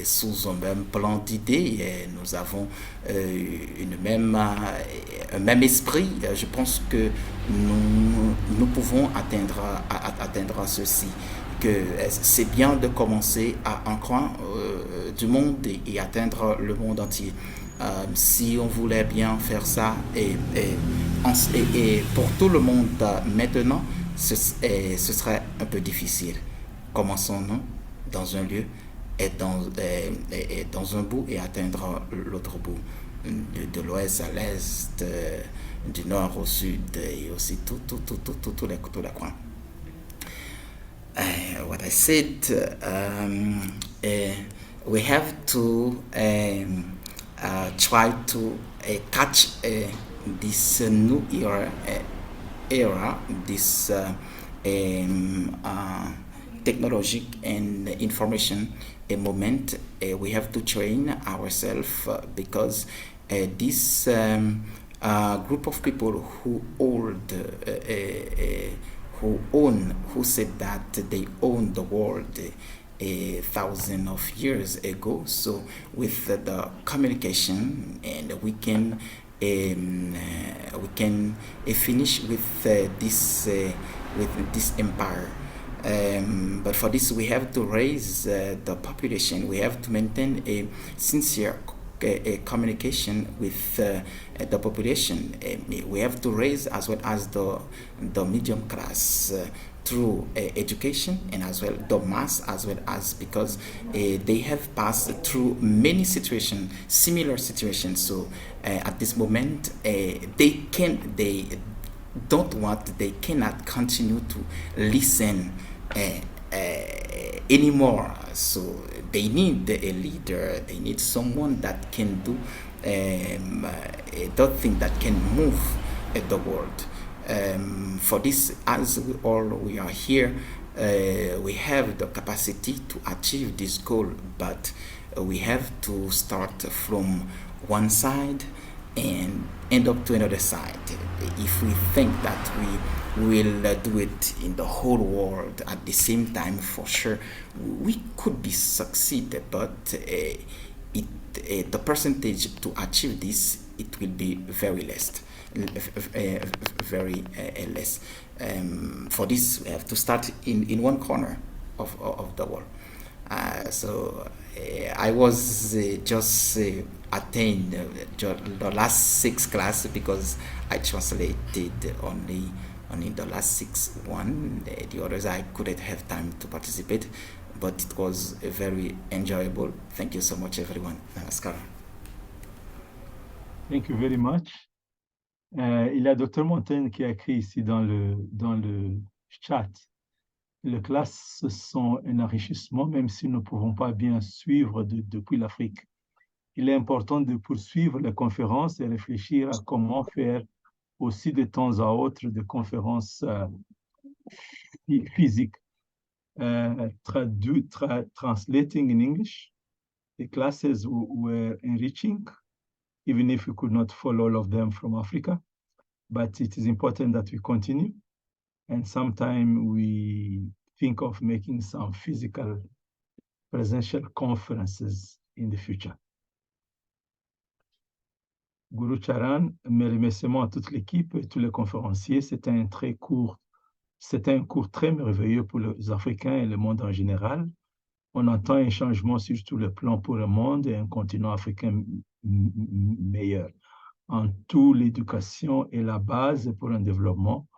sous un même plan d'idées, et nous avons un même esprit, je pense que nous pouvons atteindre ceci. Que c'est bien de commencer à un coin du monde et atteindre le monde entier. Si on voulait bien faire ça et pour tout le monde maintenant, ce serait un peu difficile. Commençons-nous dans un lieu et dans un bout et atteindre l'autre bout, de l'ouest à l'est, du nord au sud et aussi tous les coins. What I said, we have to try to catch this new era, this technology and information moment. We have to train ourselves because this group of people who said that they own the world 1,000 of years ago. So with the communication, and we can finish with this empire. But for this, we have to raise the population. We have to maintain a sincere communication with the population. We have to raise as well as the medium class through education, and as well the mass, as well as because they have passed through many situations, similar situations. So at this moment, they cannot continue to listen anymore. So they need a leader. They need someone that can do the thing that can move the world. For this, as we are here, we have the capacity to achieve this goal, but we have to start from one side and end up to another side. If we think that we will do it in the whole world at the same time, for sure, we could be succeeded, but the percentage to achieve this, it will be very less. Very less. For this, we have to start in one corner of the world. So I was just attained the last 6 class because I translated only the last 6 one. The others I couldn't have time to participate, but it was very enjoyable. Thank you so much, everyone. Namaskar. Thank you very much. Il y a Dr Montaigne qui a écrit ici dans le chat. Les classes sont un enrichissement, même si nous ne pouvons pas bien suivre depuis l'Afrique. Il est important de poursuivre les conférences et réfléchir à comment faire aussi de temps à autre des conférences physiques. Translating in English, the classes were enriching, even if we could not follow all of them from Africa. But it is important that we continue. And sometimes we think of making some physical presential conferences in the future. Guru Charan, mes remerciements à toute l'équipe et tous les conférenciers. C'était un cours très merveilleux pour les Africains et le monde en général. On entend un changement sur tous les plans pour le monde et un continent africain meilleur. En tout, l'éducation est la base pour un développement.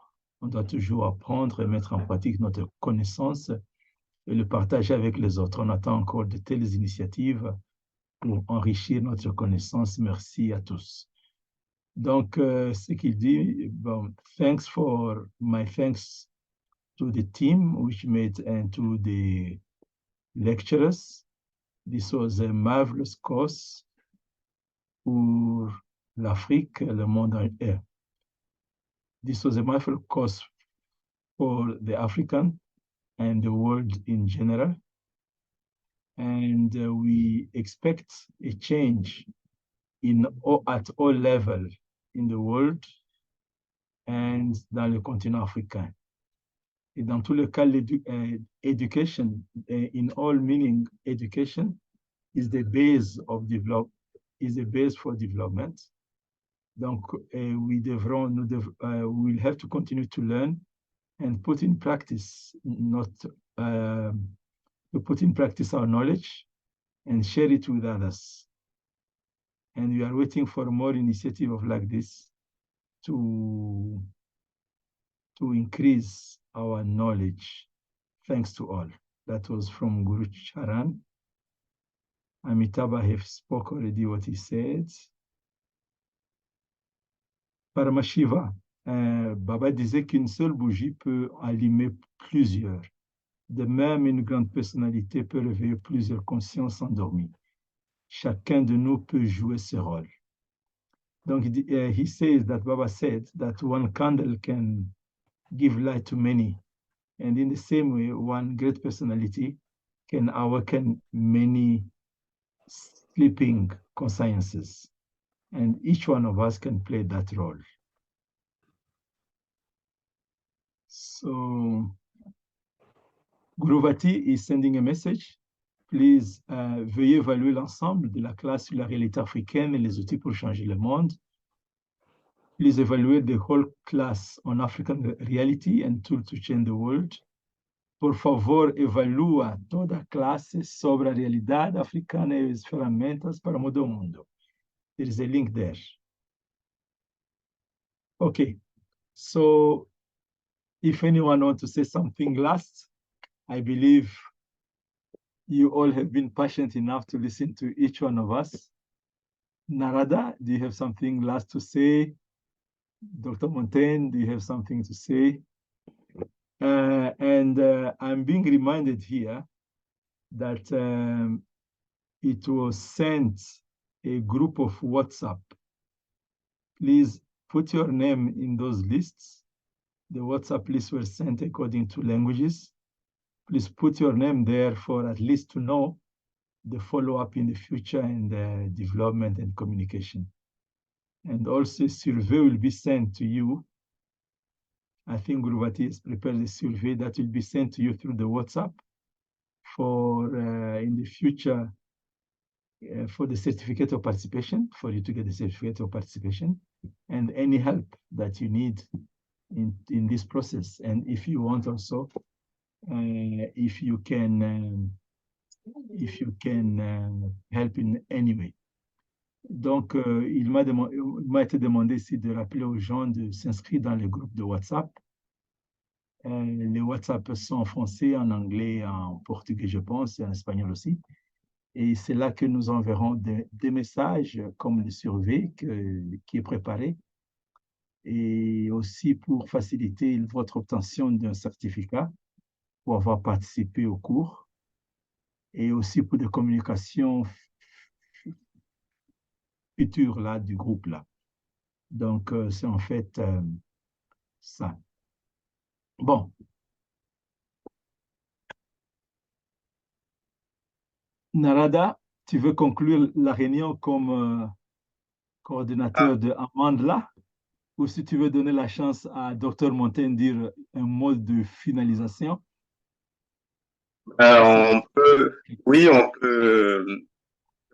On doit toujours apprendre et mettre en pratique notre connaissance et le partager avec les autres. On attend encore de telles initiatives pour enrichir notre connaissance. Merci à tous. Donc, ce qu'il dit, bon, my thanks to the team which made and to the lecturers. This was a marvelous course pour l'Afrique, le monde entier. This was a marvelous course for the African and the world in general. And we expect a change at all levels in the world and dans le continent africain. Et dans tous les cas, education, in all meaning, education is the base of is the base for development. Donc, we'll have to continue to learn and put in practice, to put in practice our knowledge and share it with others. And we are waiting for more initiatives like this to increase our knowledge. Thanks to all. That was from Guru Charan. Amitabha have spoke already what he said. Paramashiva, Baba disait qu'une seule bougie peut allumer plusieurs. De même, une grande personnalité peut réveiller plusieurs consciences endormies. Chacun de nous peut jouer ce rôle. Donc, he says that Baba said that one candle can give light to many. And in the same way, one great personality can awaken many sleeping consciences. And each one of us can play that role. So, Guruvati is sending a message. Please, veuillez évaluer l'ensemble de la classe sur la réalité africaine et les outils pour changer le monde. Please evaluate the whole class on African reality and tools to change the world. Por favor, evalúa toda a classe sobre a realidade africana e as ferramentas para mudar o mundo. There is a link there. Okay, so if anyone wants to say something last, I believe you all have been patient enough to listen to each one of us. Narada, do you have something last to say? Dr. Montaigne, do you have something to say? I'm being reminded here that it was sent a group of WhatsApp. Please put your name in those lists. The WhatsApp lists were sent according to languages. Please put your name there for at least to know the follow-up in the future and the development and communication. And also, survey will be sent to you. I think Guruvati has prepared a survey that will be sent to you through the WhatsApp for in the future for the certificate of participation, for you to get the certificate of participation, and any help that you need in this process. And if you want also, if you can help in any way. Donc, il m'a été demandé ici de rappeler aux gens de s'inscrire dans le groupe de WhatsApp. Les WhatsApp sont en français, en anglais, en portugais, je pense, et en espagnol aussi. Et c'est là que nous enverrons des messages comme le survey qui est préparé, et aussi pour faciliter votre obtention d'un certificat pour avoir participé au cours, et aussi pour des communications futur là, du groupe là. Donc, c'est en fait ça. Bon. Narada, tu veux conclure la réunion comme coordinateur de Amandla, ou si tu veux donner la chance à Dr. Montaigne de dire un mot de finalisation? Oui, on peut.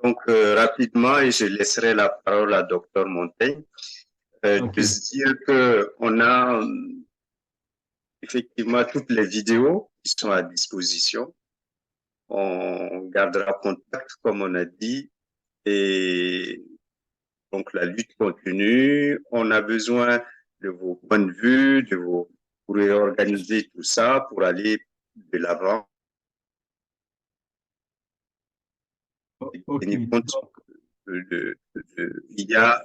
Donc, rapidement, et je laisserai la parole à Dr. Montaigne, de se dire qu'on a effectivement toutes les vidéos qui sont à disposition. On gardera contact, comme on a dit, et donc la lutte continue. On a besoin de vos points de vue, pour réorganiser tout ça, pour aller de l'avant. Il y a,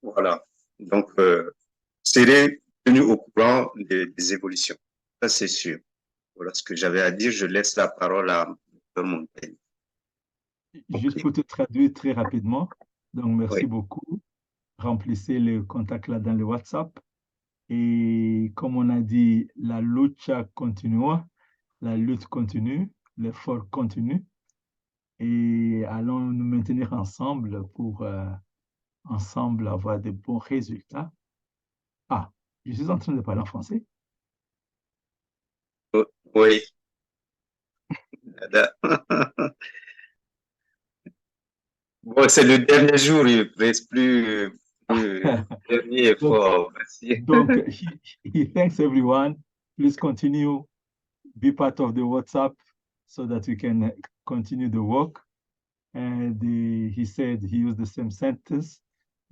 voilà, donc serez tenu au courant des évolutions, ça c'est sûr. Voilà ce que j'avais à dire. Je laisse la parole à Dr. Montaigne. Juste pour te traduire très rapidement, donc merci beaucoup. Remplissez le contact là dans le WhatsApp, et comme on a dit, la lucha continua, la lutte continue, l'effort continue. Et allons nous maintenir ensemble pour ensemble avoir de bons résultats. Ah, je suis en train de parler en français. Oui. Dada. Bon, c'est le dernier jour, il ne reste plus, dernier effort. Merci. Donc, he thanks everyone. Please continue, be part of the WhatsApp so that we can continue the work. And he said, he used the same sentence,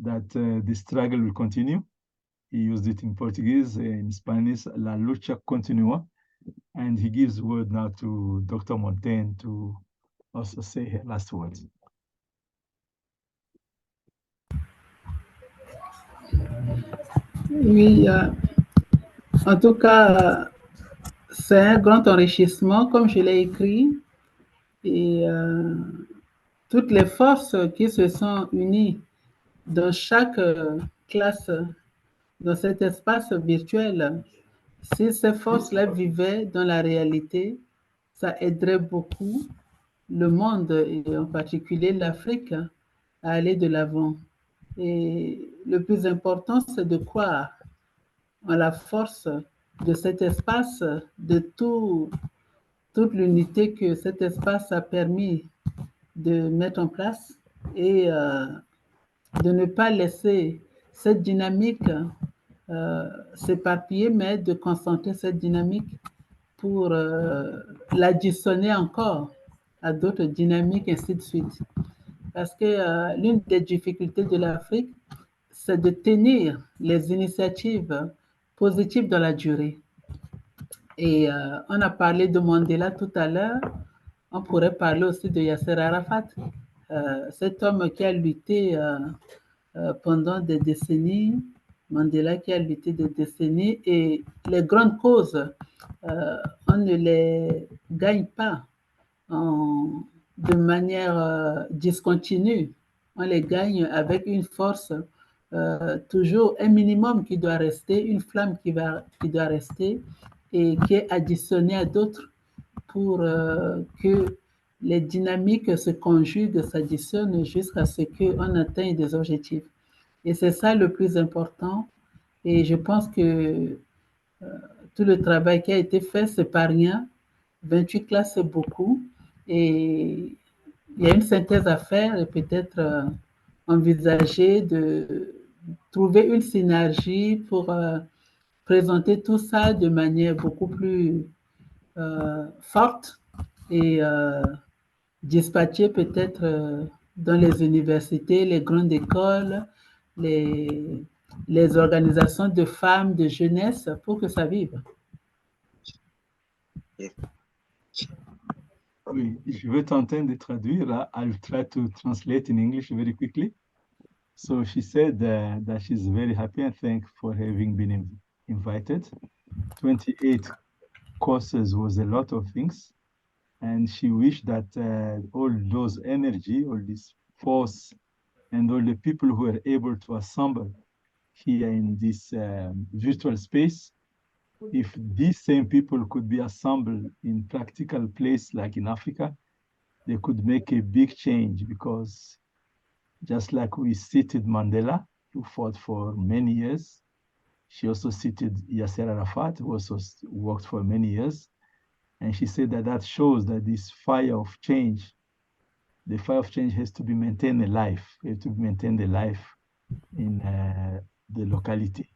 that the struggle will continue. He used it in Portuguese, in Spanish, la lucha continua. And he gives word now to Dr. Montaigne to also say her last words. Oui, en tout cas, c'est un grand enrichissement, comme je l'ai écrit, et toutes les forces qui se sont unies dans chaque classe, dans cet espace virtuel, si ces forces-là vivaient dans la réalité, ça aiderait beaucoup le monde, et en particulier l'Afrique, à aller de l'avant. Et le plus important, c'est de croire en la force de cet espace, de toute l'unité que cet espace a permis de mettre en place, et de ne pas laisser cette dynamique s'éparpiller, mais de concentrer cette dynamique pour l'additionner encore à d'autres dynamiques, ainsi de suite. Parce que l'une des difficultés de l'Afrique, c'est de tenir les initiatives positives dans la durée. Et on a parlé de Mandela tout à l'heure, on pourrait parler aussi de Yasser Arafat, cet homme qui a lutté pendant des décennies, Mandela qui a lutté des décennies, et les grandes causes, on ne les gagne pas de manière discontinue, on les gagne avec une force, toujours un minimum qui doit rester, une flamme qui doit rester et qui est additionnée à d'autres pour que les dynamiques se conjuguent, s'additionnent jusqu'à ce qu'on atteigne des objectifs. Et c'est ça le plus important. Et je pense que tout le travail qui a été fait, c'est pas rien. 28 classes, c'est beaucoup. Et il y a une synthèse à faire et peut-être envisager de trouver une synergie pour présenter tout ça de manière beaucoup plus forte et dispatcher peut-être dans les universités, les grandes écoles, les organisations de femmes, de jeunesse, pour que ça vive. Oui, je vais tenter de traduire. I'll try to translate in English very quickly. So she said that she's very happy and thankful for having been invited. 28 courses was a lot of things. And she wished that all those energy, all this force, and all the people who were able to assemble here in this virtual space, if these same people could be assembled in practical place like in Africa, they could make a big change, because just like we seated Mandela, who fought for many years, she also seated Yasser Arafat, who also worked for many years. And she said that shows that this fire of change, the fire of change has to be maintained alive. We have to maintain the life in the locality,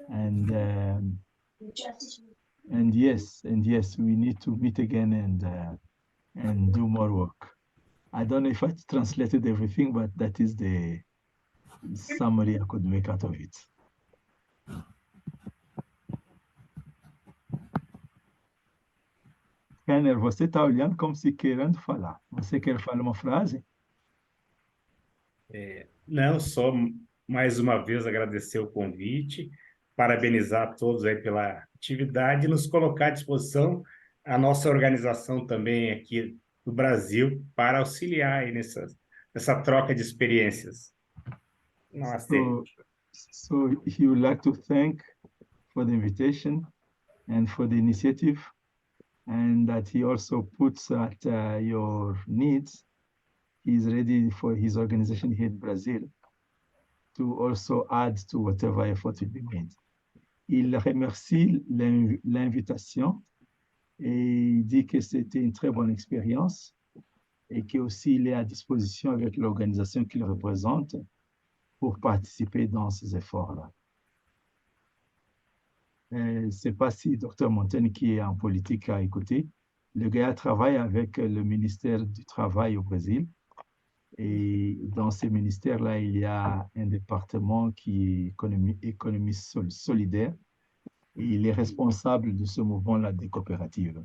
And yes, we need to meet again and do more work. I don't know if I translated everything, but that is the summary I could make out of it. Kenner, você está olhando como se querendo falar. Você quer falar uma frase? Não, só mais uma vez agradecer o convite, parabenizar a todos aí pela atividade e nos colocar à disposição a nossa organização também aqui do Brasil para auxiliar aí nessa troca de experiências. So he would like to thank for the invitation and for the initiative, and that he also puts at your needs. He's ready for his organization here in Brazil to also add to whatever effort will be made. Il remercie l'invitation et il dit que c'était une très bonne expérience et qu'aussi il est à disposition avec l'organisation qu'il représente pour participer dans ces efforts-là. Je ne sais pas si Dr Montaigne, qui est en politique, a écouté. Le gars travaille avec le ministère du Travail au Brésil. Et dans ces ministères-là, il y a un département qui est économie solidaire. Et il est responsable de ce mouvement-là des coopératives.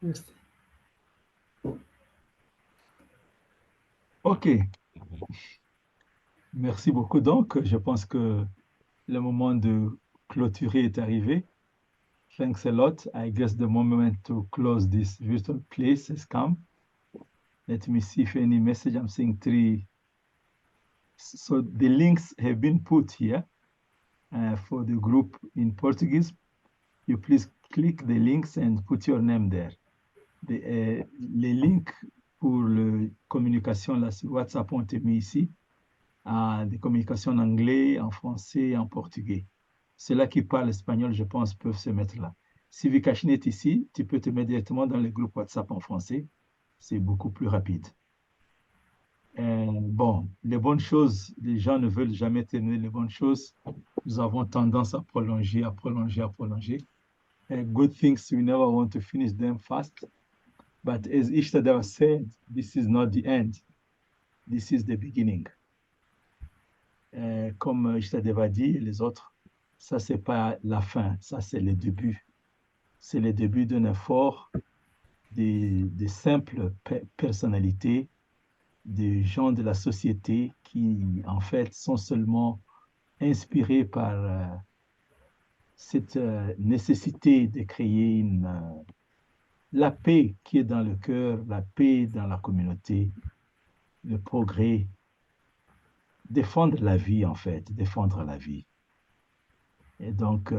Merci. OK. Merci beaucoup. Donc, je pense que le moment de clôturer est arrivé. Thanks a lot. I guess the moment to close this virtual place has come. Let me see if any message. I'm seeing 3. So the links have been put here for the group in Portuguese. You please click the links and put your name there. Les links pour la communication là, sur WhatsApp ont été mis ici. Des communications en anglais, en français, en portugais. Ceux-là qui parlent espagnol, je pense, peuvent se mettre là. Si Vikashni est ici, tu peux te mettre directement dans le groupe WhatsApp en français. C'est beaucoup plus rapide. Bon, les bonnes choses, les gens ne veulent jamais terminer les bonnes choses. Nous avons tendance à prolonger, à prolonger, à prolonger. Good things, we never want to finish them fast. But as Ishtadeva said, this is not the end. This is the beginning. Comme Ishtadeva dit, les autres, ça, c'est pas la fin, ça, c'est le début. C'est le début d'un effort de simples personnalités, des gens de la société qui, en fait, sont seulement inspirés par cette nécessité de créer la paix qui est dans le cœur, la paix dans la communauté, le progrès, défendre la vie, en fait, défendre la vie. Et donc,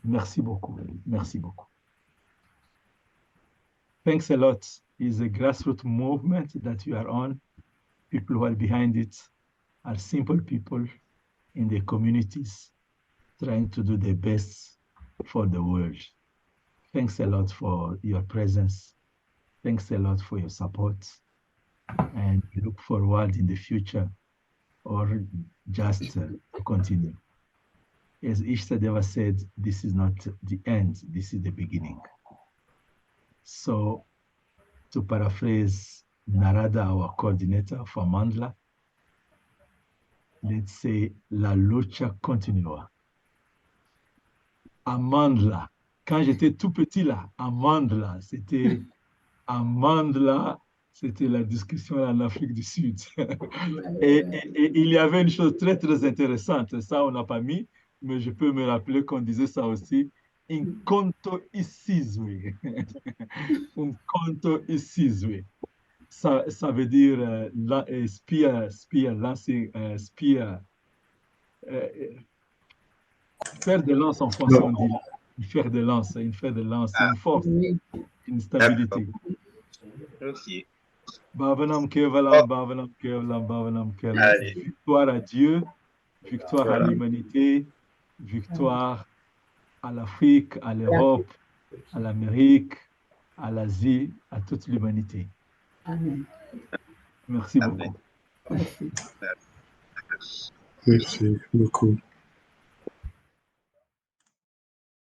merci beaucoup, merci beaucoup. Thanks a lot. It's a grassroots movement that you are on. People who are behind it are simple people in the communities trying to do their best for the world. Thanks a lot for your presence. Thanks a lot for your support. And we look forward in the future or just to continue. As Ishtadeva said, this is not the end, this is the beginning. So, to paraphrase Narada, our coordinator for Mandla, let's say, la lucha continua. À Mandla, quand j'étais tout petit là, à Mandla, c'était la discussion en Afrique du Sud. et il y avait une chose très, très intéressante, ça on n'a pas mis, mais je peux me rappeler qu'on disait ça aussi, un conto icisue. Un conto icisue. Ça veut dire faire de lance en français, on dit. Une fer de lance, une force, une stabilité. Merci. Bhavanam Kevalam, Bhavanam Kevalam, Bhavanam Kevalam. Victoire à Dieu, victoire à l'humanité, victoire à l'Afrique, à l'Europe, à l'Amérique, à l'Asie, à toute l'humanité. Amen. Merci beaucoup. Merci beaucoup.